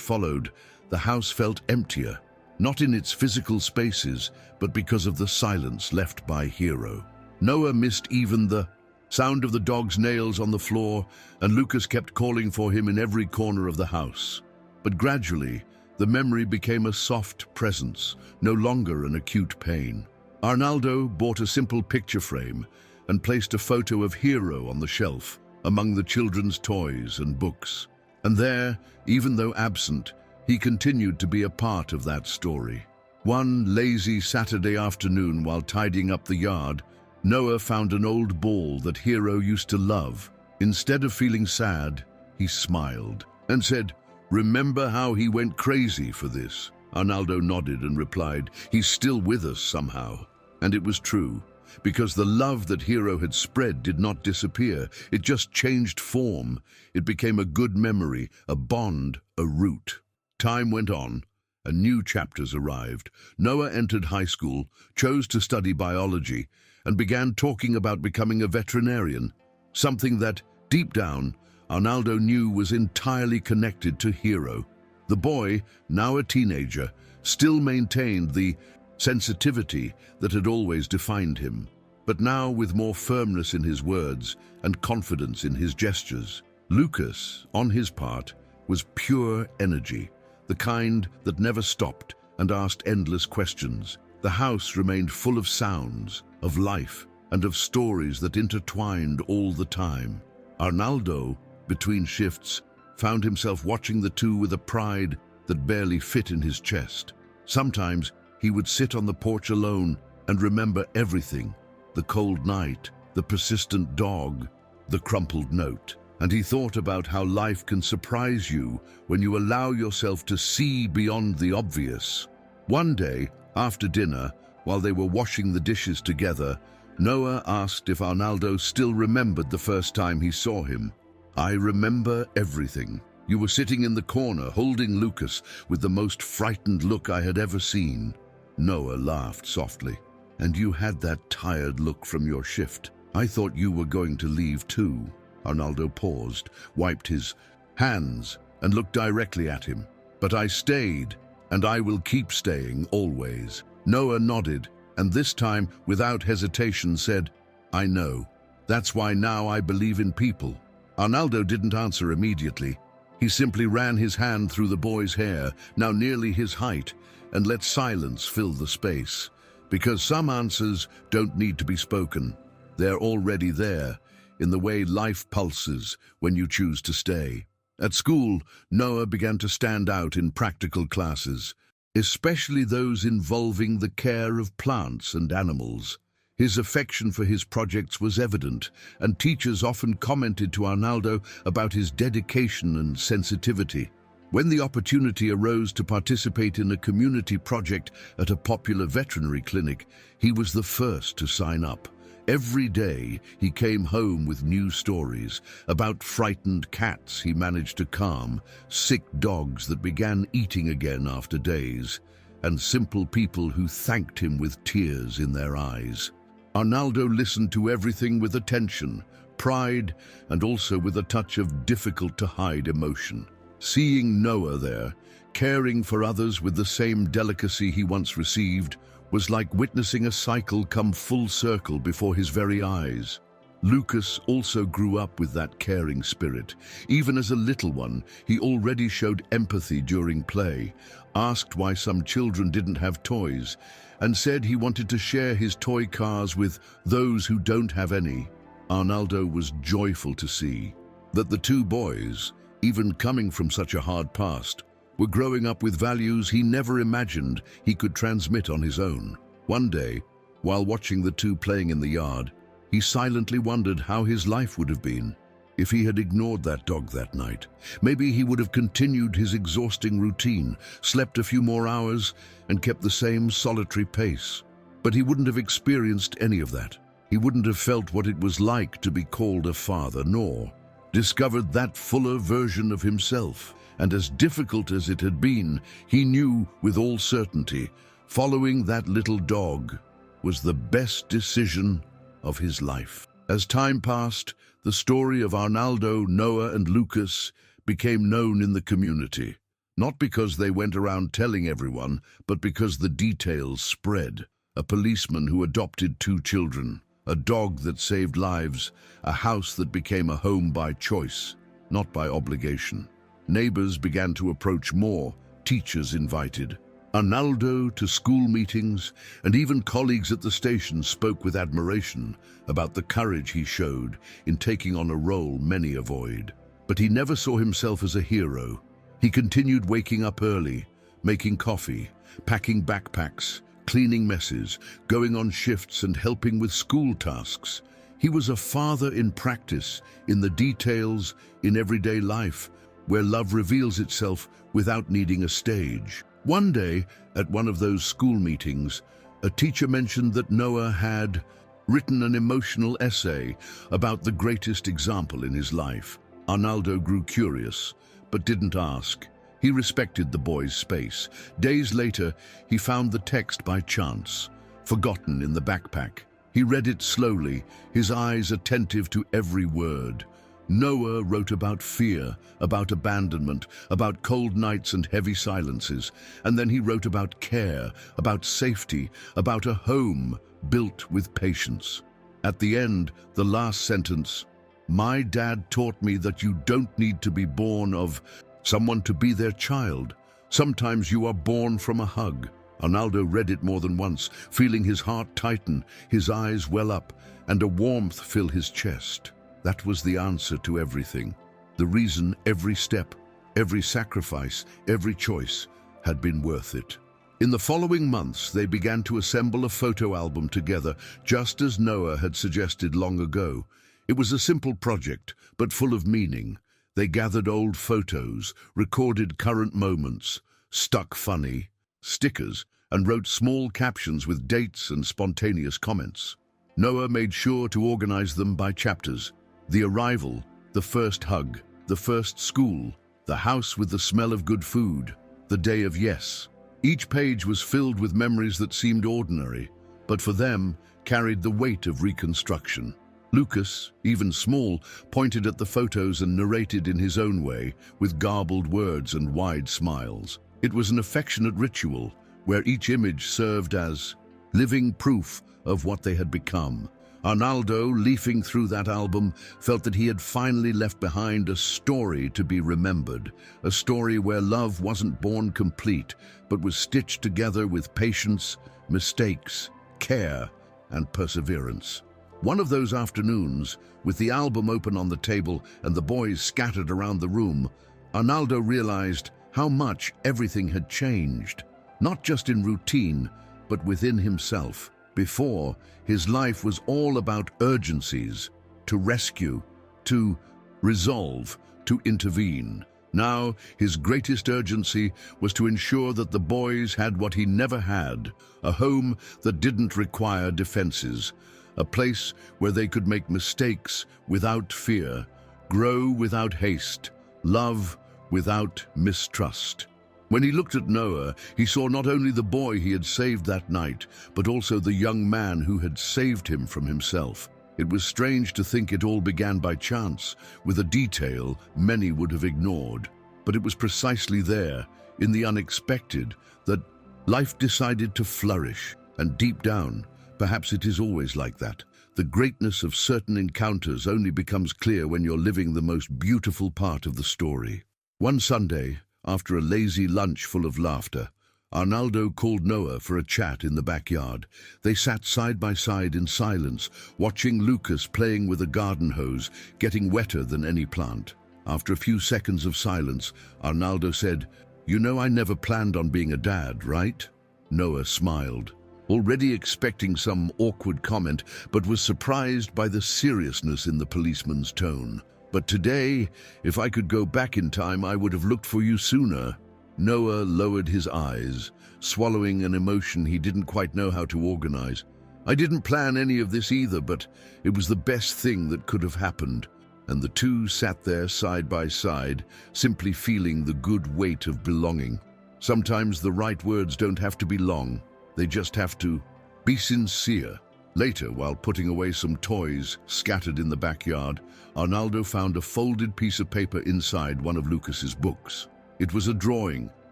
Speaker 1: followed, the house felt emptier, not in its physical spaces, but because of the silence left by Hero. Noah missed even the sound of the dog's nails on the floor, and Lucas kept calling for him in every corner of the house. But gradually, The memory became a soft presence, no longer an acute pain. Arnaldo bought a simple picture frame and placed a photo of Hero on the shelf among the children's toys and books. And there, even though absent, he continued to be a part of that story. One lazy Saturday afternoon, while tidying up the yard, Noah found an old ball that Hero used to love. Instead of feeling sad, he smiled and said, "Remember how he went crazy for this?" Arnaldo nodded and replied, "He's still with us somehow." And it was true, because the love that Hero had spread did not disappear. It just changed form. It became a good memory, a bond, a root. Time went on, and new chapters arrived. Noah entered high school, chose to study biology, and began talking about becoming a veterinarian, something that, deep down, Arnaldo knew was entirely connected to Hero. The boy, now a teenager, still maintained the sensitivity that had always defined him, but now with more firmness in his words and confidence in his gestures. Lucas, on his part, was pure energy, the kind that never stopped and asked endless questions. The house remained full of sounds, of life, and of stories that intertwined all the time. Arnaldo, between shifts, found himself watching the two with a pride that barely fit in his chest. Sometimes he would sit on the porch alone and remember everything: the cold night, the persistent dog, the crumpled note. And he thought about how life can surprise you when you allow yourself to see beyond the obvious. One day, after dinner, while they were washing the dishes together, Noah asked if Arnaldo still remembered the first time he saw him. "I remember everything. You were sitting in the corner, holding Lucas, with the most frightened look I had ever seen." Noah laughed softly. "And you had that tired look from your shift. I thought you were going to leave too." Arnaldo paused, wiped his hands, and looked directly at him. "But I stayed, and I will keep staying always." Noah nodded, and this time, without hesitation, said, "I know. That's why now I believe in people." Arnaldo didn't answer immediately. He simply ran his hand through the boy's hair, now nearly his height, and let silence fill the space. Because some answers don't need to be spoken. They're already there, in the way life pulses when you choose to stay. At school, Noah began to stand out in practical classes, especially those involving the care of plants and animals. His affection for his projects was evident, and teachers often commented to Arnaldo about his dedication and sensitivity. When the opportunity arose to participate in a community project at a popular veterinary clinic, he was the first to sign up. Every day, he came home with new stories about frightened cats he managed to calm, sick dogs that began eating again after days, and simple people who thanked him with tears in their eyes. Arnaldo listened to everything with attention, pride, and also with a touch of difficult-to-hide emotion. Seeing Noah there, caring for others with the same delicacy he once received, was like witnessing a cycle come full circle before his very eyes. Lucas also grew up with that caring spirit. Even as a little one, he already showed empathy during play, asked why some children didn't have toys, and said he wanted to share his toy cars with those who don't have any. Arnaldo was joyful to see that the two boys, even coming from such a hard past, were growing up with values he never imagined he could transmit on his own. One day, while watching the two playing in the yard, he silently wondered how his life would have been if he had ignored that dog that night. Maybe he would have continued his exhausting routine, slept a few more hours, and kept the same solitary pace. But he wouldn't have experienced any of that. He wouldn't have felt what it was like to be called a father, nor discovered that fuller version of himself. And as difficult as it had been, he knew with all certainty, following that little dog was the best decision of his life. As time passed, the story of Arnaldo, Noah, and Lucas became known in the community, not because they went around telling everyone, but because the details spread. A policeman who adopted two children, a dog that saved lives, a house that became a home by choice, not by obligation. Neighbors began to approach more, teachers invited. Arnaldo to school meetings, and even colleagues at the station spoke with admiration about the courage he showed in taking on a role many avoid. But he never saw himself as a hero. He continued waking up early, making coffee, packing backpacks, cleaning messes, going on shifts and helping with school tasks. He was a father in practice, in the details, in everyday life, where love reveals itself without needing a stage. One day, at one of those school meetings, a teacher mentioned that Noah had written an emotional essay about the greatest example in his life. Arnaldo grew curious, but didn't ask. He respected the boy's space. Days later, he found the text by chance, forgotten in the backpack. He read it slowly, his eyes attentive to every word. Noah wrote about fear, about abandonment, about cold nights and heavy silences. And then he wrote about care, about safety, about a home built with patience. At the end, the last sentence, "My dad taught me that you don't need to be born of someone to be their child. Sometimes you are born from a hug." Arnaldo read it more than once, feeling his heart tighten, his eyes well up, and a warmth fill his chest. That was the answer to everything. The reason every step, every sacrifice, every choice had been worth it. In the following months, they began to assemble a photo album together, just as Noah had suggested long ago. It was a simple project, but full of meaning. They gathered old photos, recorded current moments, stuck funny stickers, and wrote small captions with dates and spontaneous comments. Noah made sure to organize them by chapters. The arrival, the first hug, the first school, the house with the smell of good food, the day of yes. Each page was filled with memories that seemed ordinary, but for them carried the weight of reconstruction. Lucas, even small, pointed at the photos and narrated in his own way, with garbled words and wide smiles. It was an affectionate ritual, where each image served as living proof of what they had become. Arnaldo, leafing through that album, felt that he had finally left behind a story to be remembered, a story where love wasn't born complete, but was stitched together with patience, mistakes, care, and perseverance. One of those afternoons, with the album open on the table and the boys scattered around the room, Arnaldo realized how much everything had changed, not just in routine, but within himself. Before, his life was all about urgencies, to rescue, to resolve, to intervene. Now, his greatest urgency was to ensure that the boys had what he never had, a home that didn't require defenses, a place where they could make mistakes without fear, grow without haste, love without mistrust. When he looked at Noah, he saw not only the boy he had saved that night, but also the young man who had saved him from himself. It was strange to think it all began by chance, with a detail many would have ignored. But it was precisely there, in the unexpected, that life decided to flourish. And deep down, perhaps it is always like that. The greatness of certain encounters only becomes clear when you're living the most beautiful part of the story. One Sunday, after a lazy lunch full of laughter, Arnaldo called Noah for a chat in the backyard. They sat side by side in silence, watching Lucas playing with a garden hose, getting wetter than any plant. After a few seconds of silence, Arnaldo said, "You know I never planned on being a dad, right?" Noah smiled, already expecting some awkward comment, but was surprised by the seriousness in the policeman's tone. "But today, if I could go back in time, I would have looked for you sooner." Noah lowered his eyes, swallowing an emotion he didn't quite know how to organize. "I didn't plan any of this either, but it was the best thing that could have happened." And the two sat there side by side, simply feeling the good weight of belonging. Sometimes the right words don't have to be long. They just have to be sincere. Later, while putting away some toys scattered in the backyard, Arnaldo found a folded piece of paper inside one of Lucas's books. It was a drawing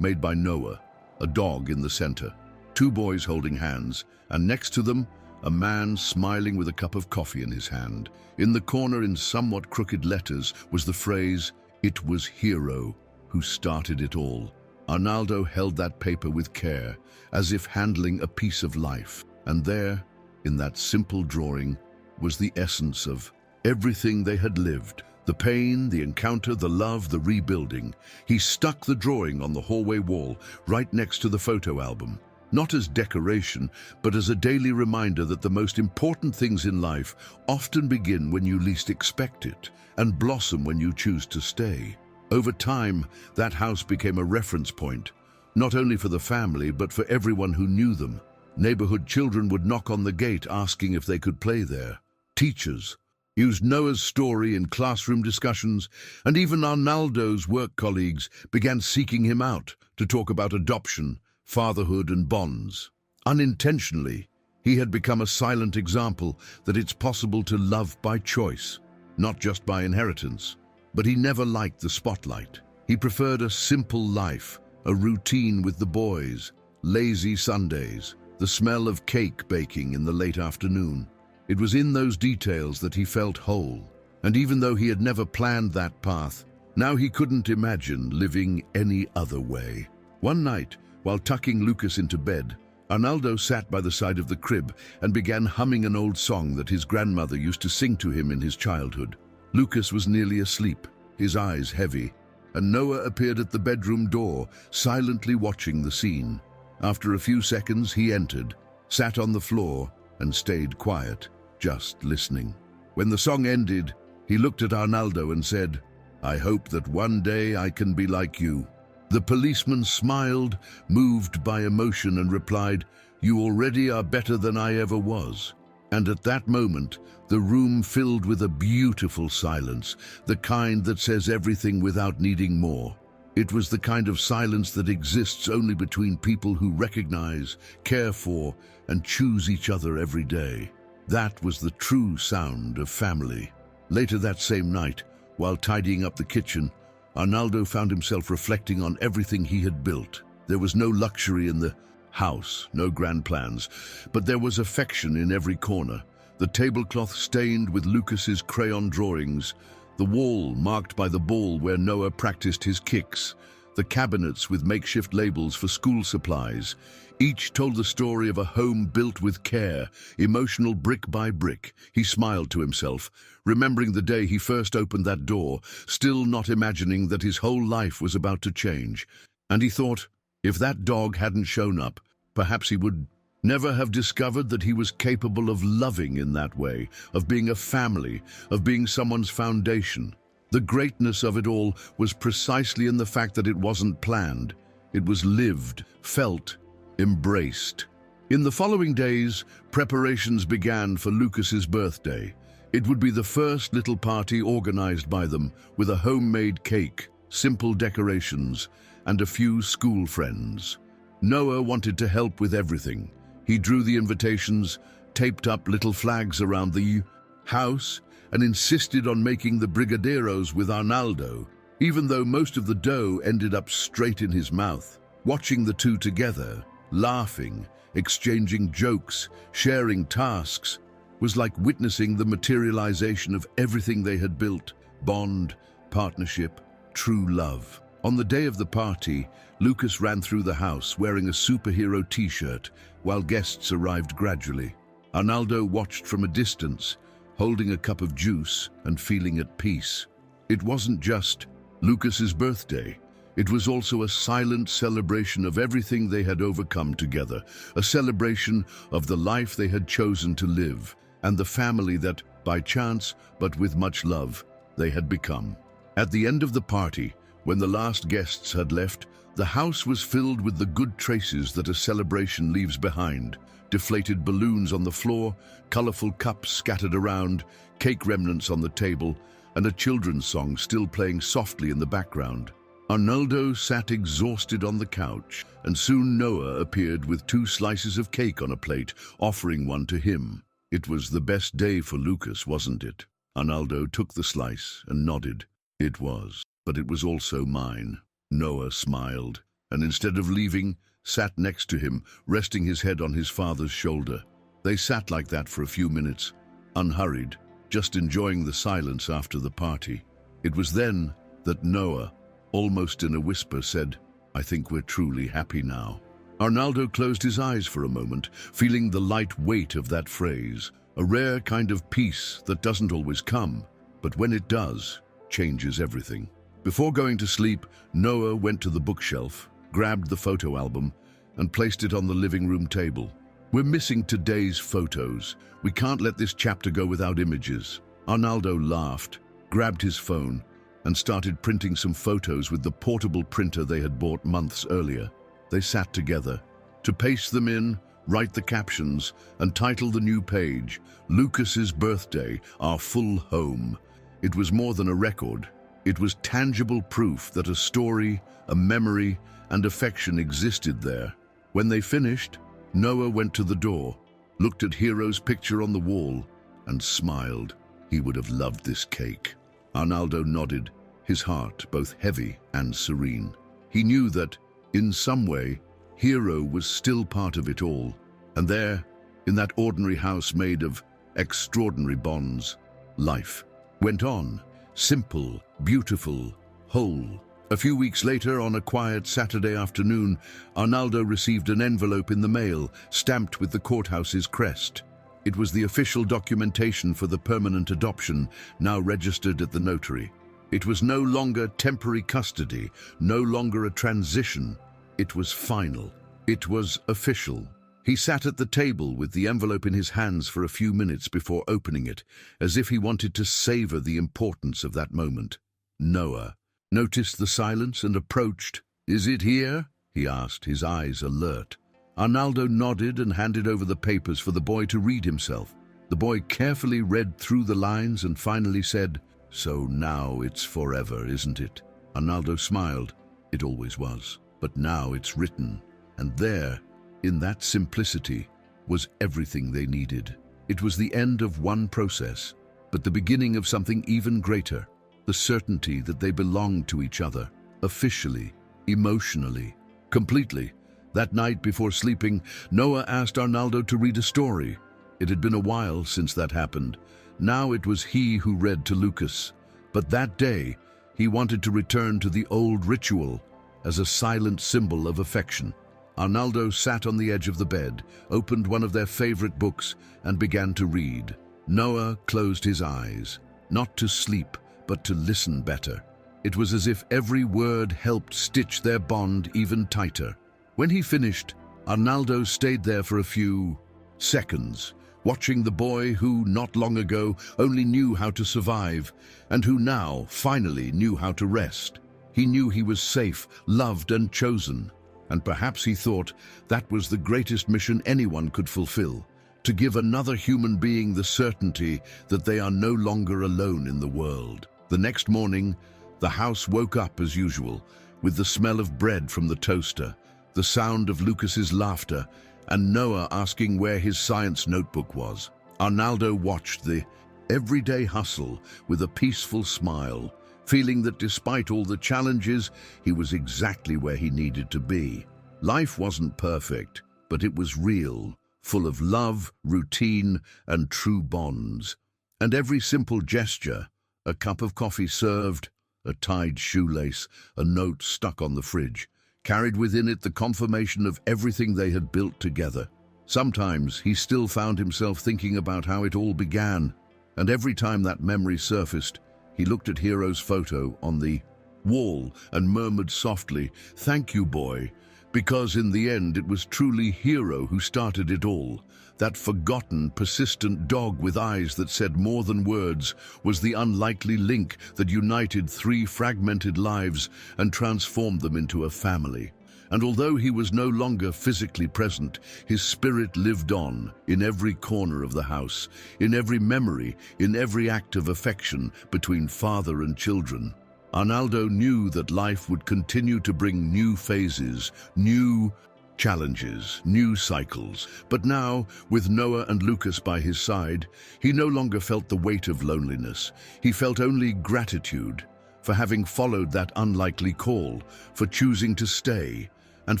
Speaker 1: made by Noah, a dog in the center, two boys holding hands, and next to them, a man smiling with a cup of coffee in his hand. In the corner, in somewhat crooked letters, was the phrase, "It was Hero who started it all." Arnaldo held that paper with care, as if handling a piece of life. And there, in that simple drawing, was the essence of everything they had lived. The pain, the encounter, the love, the rebuilding. He stuck the drawing on the hallway wall, right next to the photo album. Not as decoration, but as a daily reminder that the most important things in life often begin when you least expect it, and blossom when you choose to stay. Over time, that house became a reference point, not only for the family, but for everyone who knew them. Neighborhood children would knock on the gate asking if they could play there. Teachers used Noah's story in classroom discussions, and even Arnaldo's work colleagues began seeking him out to talk about adoption, fatherhood, and bonds. Unintentionally, he had become a silent example that it's possible to love by choice, not just by inheritance. But he never liked the spotlight. He preferred a simple life, a routine with the boys, lazy Sundays, the smell of cake baking in the late afternoon. It was in those details that he felt whole. And even though he had never planned that path, now he couldn't imagine living any other way. One night, while tucking Lucas into bed, Arnaldo sat by the side of the crib and began humming an old song that his grandmother used to sing to him in his childhood. Lucas was nearly asleep, his eyes heavy, and Noah appeared at the bedroom door, silently watching the scene. After a few seconds, he entered, sat on the floor, and stayed quiet, just listening. When the song ended, he looked at Arnaldo and said, "I hope that one day I can be like you." The policeman smiled, moved by emotion, and replied, "You already are better than I ever was." And at that moment, the room filled with a beautiful silence, the kind that says everything without needing more. It was the kind of silence that exists only between people who recognize, care for, and choose each other every day. That was the true sound of family. Later that same night, while tidying up the kitchen, Arnaldo found himself reflecting on everything he had built. There was no luxury in the house, no grand plans, but there was affection in every corner. The tablecloth stained with Lucas's crayon drawings, the wall marked by the ball where Noah practiced his kicks, the cabinets with makeshift labels for school supplies. Each told the story of a home built with care, emotional brick by brick. He smiled to himself, remembering the day he first opened that door, still not imagining that his whole life was about to change. And he thought, if that dog hadn't shown up, perhaps he would never have discovered that he was capable of loving in that way, of being a family, of being someone's foundation. The greatness of it all was precisely in the fact that it wasn't planned. It was lived, felt, embraced. In the following days, preparations began for Lucas's birthday. It would be the first little party organized by them, with a homemade cake, simple decorations, and a few school friends. Noah wanted to help with everything. He drew the invitations, taped up little flags around the house, and insisted on making the brigadeiros with Arnaldo, even though most of the dough ended up straight in his mouth. Watching the two together, laughing, exchanging jokes, sharing tasks, was like witnessing the materialization of everything they had built: bond, partnership, true love. On the day of the party, Lucas ran through the house wearing a superhero t-shirt while guests arrived gradually. Arnaldo watched from a distance, holding a cup of juice and feeling at peace. It wasn't just Lucas's birthday. It was also a silent celebration of everything they had overcome together, a celebration of the life they had chosen to live, and the family that, by chance, but with much love, they had become. At the end of the party, when the last guests had left, the house was filled with the good traces that a celebration leaves behind. Deflated balloons on the floor, colorful cups scattered around, cake remnants on the table, and a children's song still playing softly in the background. Arnaldo sat exhausted on the couch, and soon Noah appeared with 2 slices of cake on a plate, offering one to him. It was the best day for Lucas, wasn't it? Arnaldo took the slice and nodded. It was, but it was also mine. Noah smiled, and instead of leaving, sat next to him, resting his head on his father's shoulder. They sat like that for a few minutes, unhurried, just enjoying the silence after the party. It was then that Noah, almost in a whisper, said, I think we're truly happy now." Arnaldo closed his eyes for a moment, feeling the light weight of that phrase, a rare kind of peace that doesn't always come, but when it does, changes everything. Before going to sleep, Noah went to the bookshelf, grabbed the photo album, and placed it on the living room table. "We're missing today's photos. We can't let this chapter go without images." Arnaldo laughed, grabbed his phone, and started printing some photos with the portable printer they had bought months earlier. They sat together to paste them in, write the captions, and title the new page, "Lucas's Birthday, Our Full Home." It was more than a record. It was tangible proof that a story, a memory, and affection existed there. When they finished, Noah went to the door, looked at Hero's picture on the wall, and smiled. He would have loved this cake. Arnaldo nodded, his heart both heavy and serene. He knew that, in some way, Hero was still part of it all. And there, in that ordinary house made of extraordinary bonds, life went on, simple, beautiful, whole. A few weeks later, on a quiet Saturday afternoon, Arnaldo received an envelope in the mail, stamped with the courthouse's crest. It was the official documentation for the permanent adoption, now registered at the notary. It was no longer temporary custody, no longer a transition. It was final. It was official. He sat at the table with the envelope in his hands for a few minutes before opening it, as if he wanted to savor the importance of that moment. Noah noticed the silence and approached. "Is it here?" he asked, his eyes alert. Arnaldo nodded and handed over the papers for the boy to read himself. The boy carefully read through the lines and finally said, "So now it's forever, isn't it?" Arnaldo smiled. It always was. But now it's written. And there, in that simplicity, was everything they needed. It was the end of one process, but the beginning of something even greater. The certainty that they belonged to each other, officially, emotionally, completely. That night before sleeping, Noah asked Arnaldo to read a story. It had been a while since that happened. Now it was he who read to Lucas. But that day, he wanted to return to the old ritual, as a silent symbol of affection. Arnaldo sat on the edge of the bed, opened one of their favorite books, and began to read. Noah closed his eyes, not to sleep, but to listen better. It was as if every word helped stitch their bond even tighter. When he finished, Arnaldo stayed there for a few seconds, watching the boy who, not long ago, only knew how to survive, and who now, finally, knew how to rest. He knew he was safe, loved, and chosen. And perhaps he thought that was the greatest mission anyone could fulfill, to give another human being the certainty that they are no longer alone in the world. The next morning, the house woke up as usual, with the smell of bread from the toaster, the sound of Lucas's laughter, and Noah asking where his science notebook was. Arnaldo watched the everyday hustle with a peaceful smile, feeling that despite all the challenges, he was exactly where he needed to be. Life wasn't perfect, but it was real, full of love, routine, and true bonds. And every simple gesture, a cup of coffee served, a tied shoelace, a note stuck on the fridge, carried within it the confirmation of everything they had built together. Sometimes he still found himself thinking about how it all began, and every time that memory surfaced, he looked at Hero's photo on the wall and murmured softly, "Thank you, boy," because in the end it was truly Hero who started it all. That forgotten, persistent dog with eyes that said more than words was the unlikely link that united three fragmented lives and transformed them into a family. And although he was no longer physically present, his spirit lived on in every corner of the house, in every memory, in every act of affection between father and children. Arnaldo knew that life would continue to bring new phases, new challenges, new cycles. But now, with Noah and Lucas by his side, he no longer felt the weight of loneliness. He felt only gratitude for having followed that unlikely call, for choosing to stay, and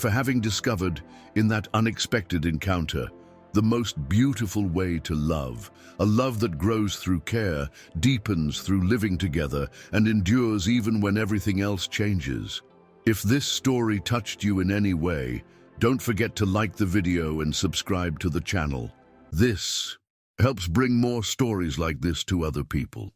Speaker 1: for having discovered, in that unexpected encounter, the most beautiful way to love, a love that grows through care, deepens through living together, and endures even when everything else changes. If this story touched you in any way, don't forget to like the video and subscribe to the channel. This helps bring more stories like this to other people.